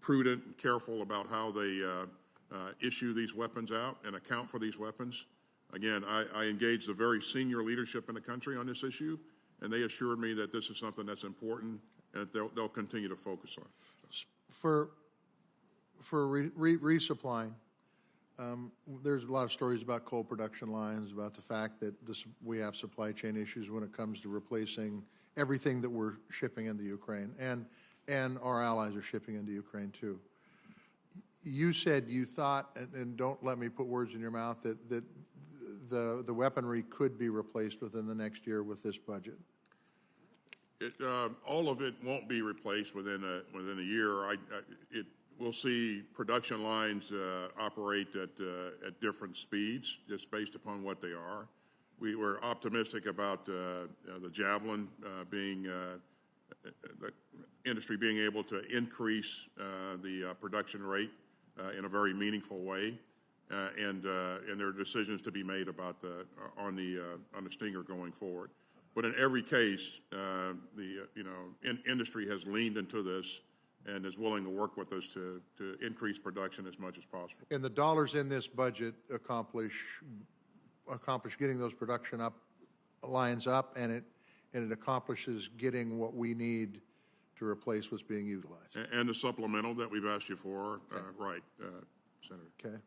prudent and careful about how they issue these weapons out and account for these weapons. Again, I engaged the very senior leadership in the country on this issue, and they assured me that this is something that's important and that they'll continue to focus on. For resupplying, there's a lot of stories about coal production lines, about the fact that we have supply chain issues when it comes to replacing everything that we're shipping into Ukraine, and our allies are shipping into Ukraine too. You said you thought, and don't let me put words in your mouth, that the weaponry could be replaced within the next year with this budget. All of it won't be replaced within a year. We'll see production lines operate at different speeds, just based upon what they are. We were optimistic about the Javelin the industry being able to increase the production rate in a very meaningful way, and there are decisions to be made about on the Stinger going forward. But in every case, industry has leaned into this and is willing to work with us to increase production as much as possible. And the dollars in this budget accomplish getting those production lines up, and it accomplishes getting what we need to replace what's being utilized. And the supplemental that we've asked you for, right, Senator. Okay.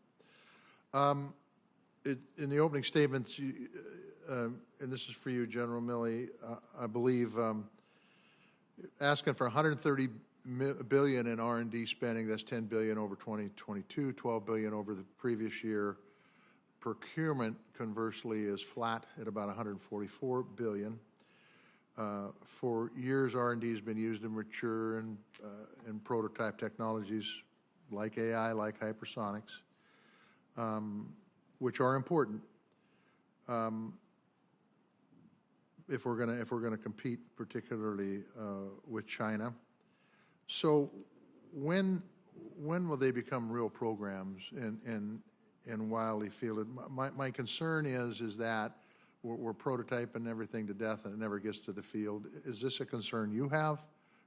In the opening statements, and this is for you, General Milley, I believe asking for $130 billion in R&D spending. That's $10 billion over 2022, $12 billion over the previous year. procurement, conversely, is flat at about $144 billion. For years, R&D has been used in mature and prototype technologies like AI, like hypersonics, which are important if we're going to compete, particularly with China. So, when will they become real programs and widely fielded? My concern is that we're prototyping everything to death and it never gets to the field. Is this a concern you have,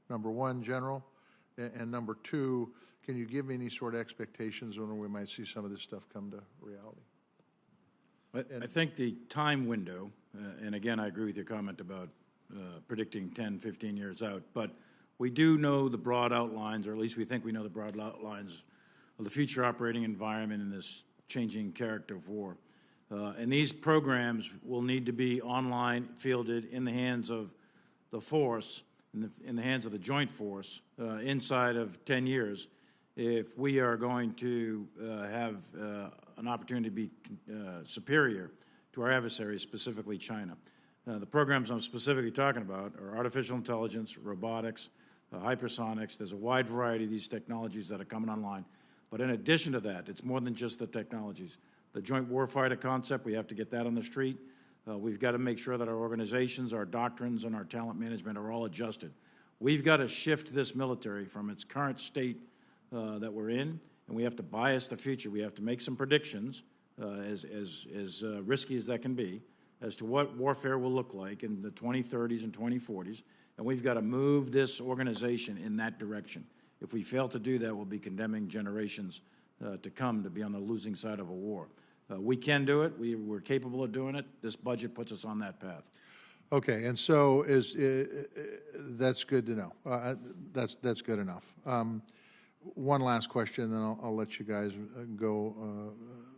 number one, General? And number two, can you give me any sort of expectations when we might see some of this stuff come to reality? I think the time window, and again, I agree with your comment about predicting 10, 15 years out, but we do know the broad outlines, or at least we think we know the broad outlines of the future operating environment in this changing character of war. And these programs will need to be online, fielded, in the hands of the force, in the hands of the joint force, inside of 10 years, if we are going to have an opportunity to be superior to our adversaries, specifically China. The programs I'm specifically talking about are artificial intelligence, robotics, hypersonics. There's a wide variety of these technologies that are coming online. But in addition to that, it's more than just the technologies. The joint warfighter concept, we have to get that on the street. We've got to make sure that our organizations, our doctrines, and our talent management are all adjusted. We've got to shift this military from its current state that we're in, and we have to bias the future. We have to make some predictions, as risky as that can be, as to what warfare will look like in the 2030s and 2040s, and we've got to move this organization in that direction. If we fail to do that, we'll be condemning generations to come to be on the losing side of a war. We can do it. We're capable of doing it. This budget puts us on that path. Okay, and so that's good to know. That's good enough. One last question, then I'll let you guys go.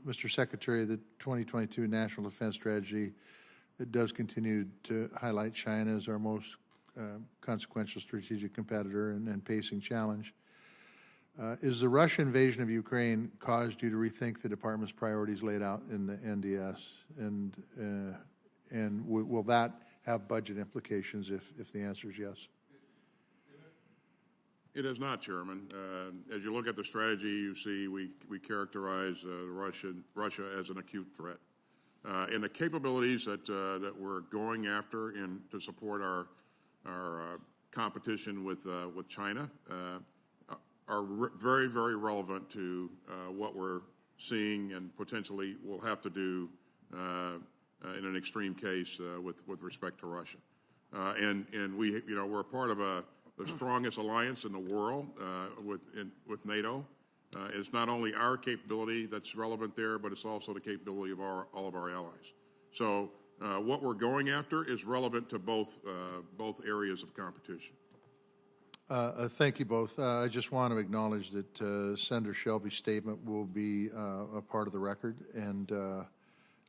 Mr. Secretary, the 2022 National Defense Strategy, it does continue to highlight China as our most consequential strategic competitor and pacing challenge. Is the Russian invasion of Ukraine caused you to rethink the department's priorities laid out in the NDS? And will that have budget implications if the answer is yes? It is not, Chairman. As you look at the strategy, you see we characterize Russia as an acute threat. And the capabilities that we're going after to support our competition with China are very, very relevant to what we're seeing and potentially will have to do in an extreme case with respect to Russia. And we're a part of the strongest alliance in the world with NATO. It's not only our capability that's relevant there, but it's also the capability of all of our allies. So what we're going after is relevant to both areas of competition. Thank you both. I just want to acknowledge that Senator Shelby's statement will be a part of the record, and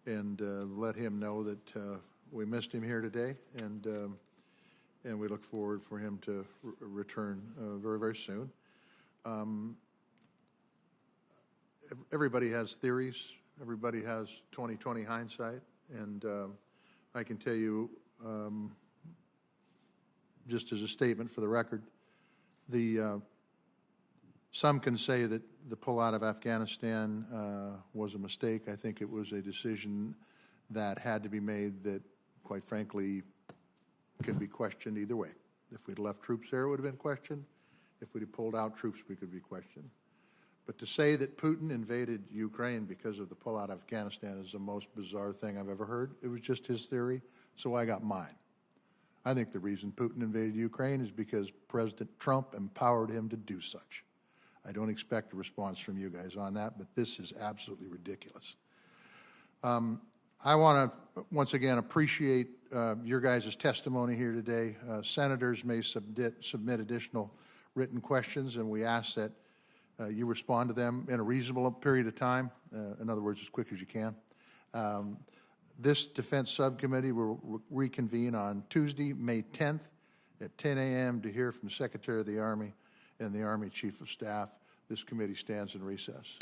let him know that we missed him here today, and we look forward for him to return very, very soon. Everybody has theories. Everybody has 20/20 hindsight, and I can tell you, just as a statement for the record, some can say that the pullout of Afghanistan was a mistake. I think it was a decision that had to be made that, quite frankly, could be questioned either way. If we'd left troops there, it would have been questioned. If we'd have pulled out troops, we could be questioned. But to say that Putin invaded Ukraine because of the pullout of Afghanistan is the most bizarre thing I've ever heard. It was just his theory, so I got mine. I think the reason Putin invaded Ukraine is because President Trump empowered him to do such. I don't expect a response from you guys on that, but this is absolutely ridiculous. I want to, once again, appreciate your guys' testimony here today. Senators may submit additional written questions, and we ask that you respond to them in a reasonable period of time, in other words, as quick as you can. This Defense Subcommittee will reconvene on Tuesday, May 10th at 10 a.m. to hear from the Secretary of the Army and the Army Chief of Staff. This committee stands in recess.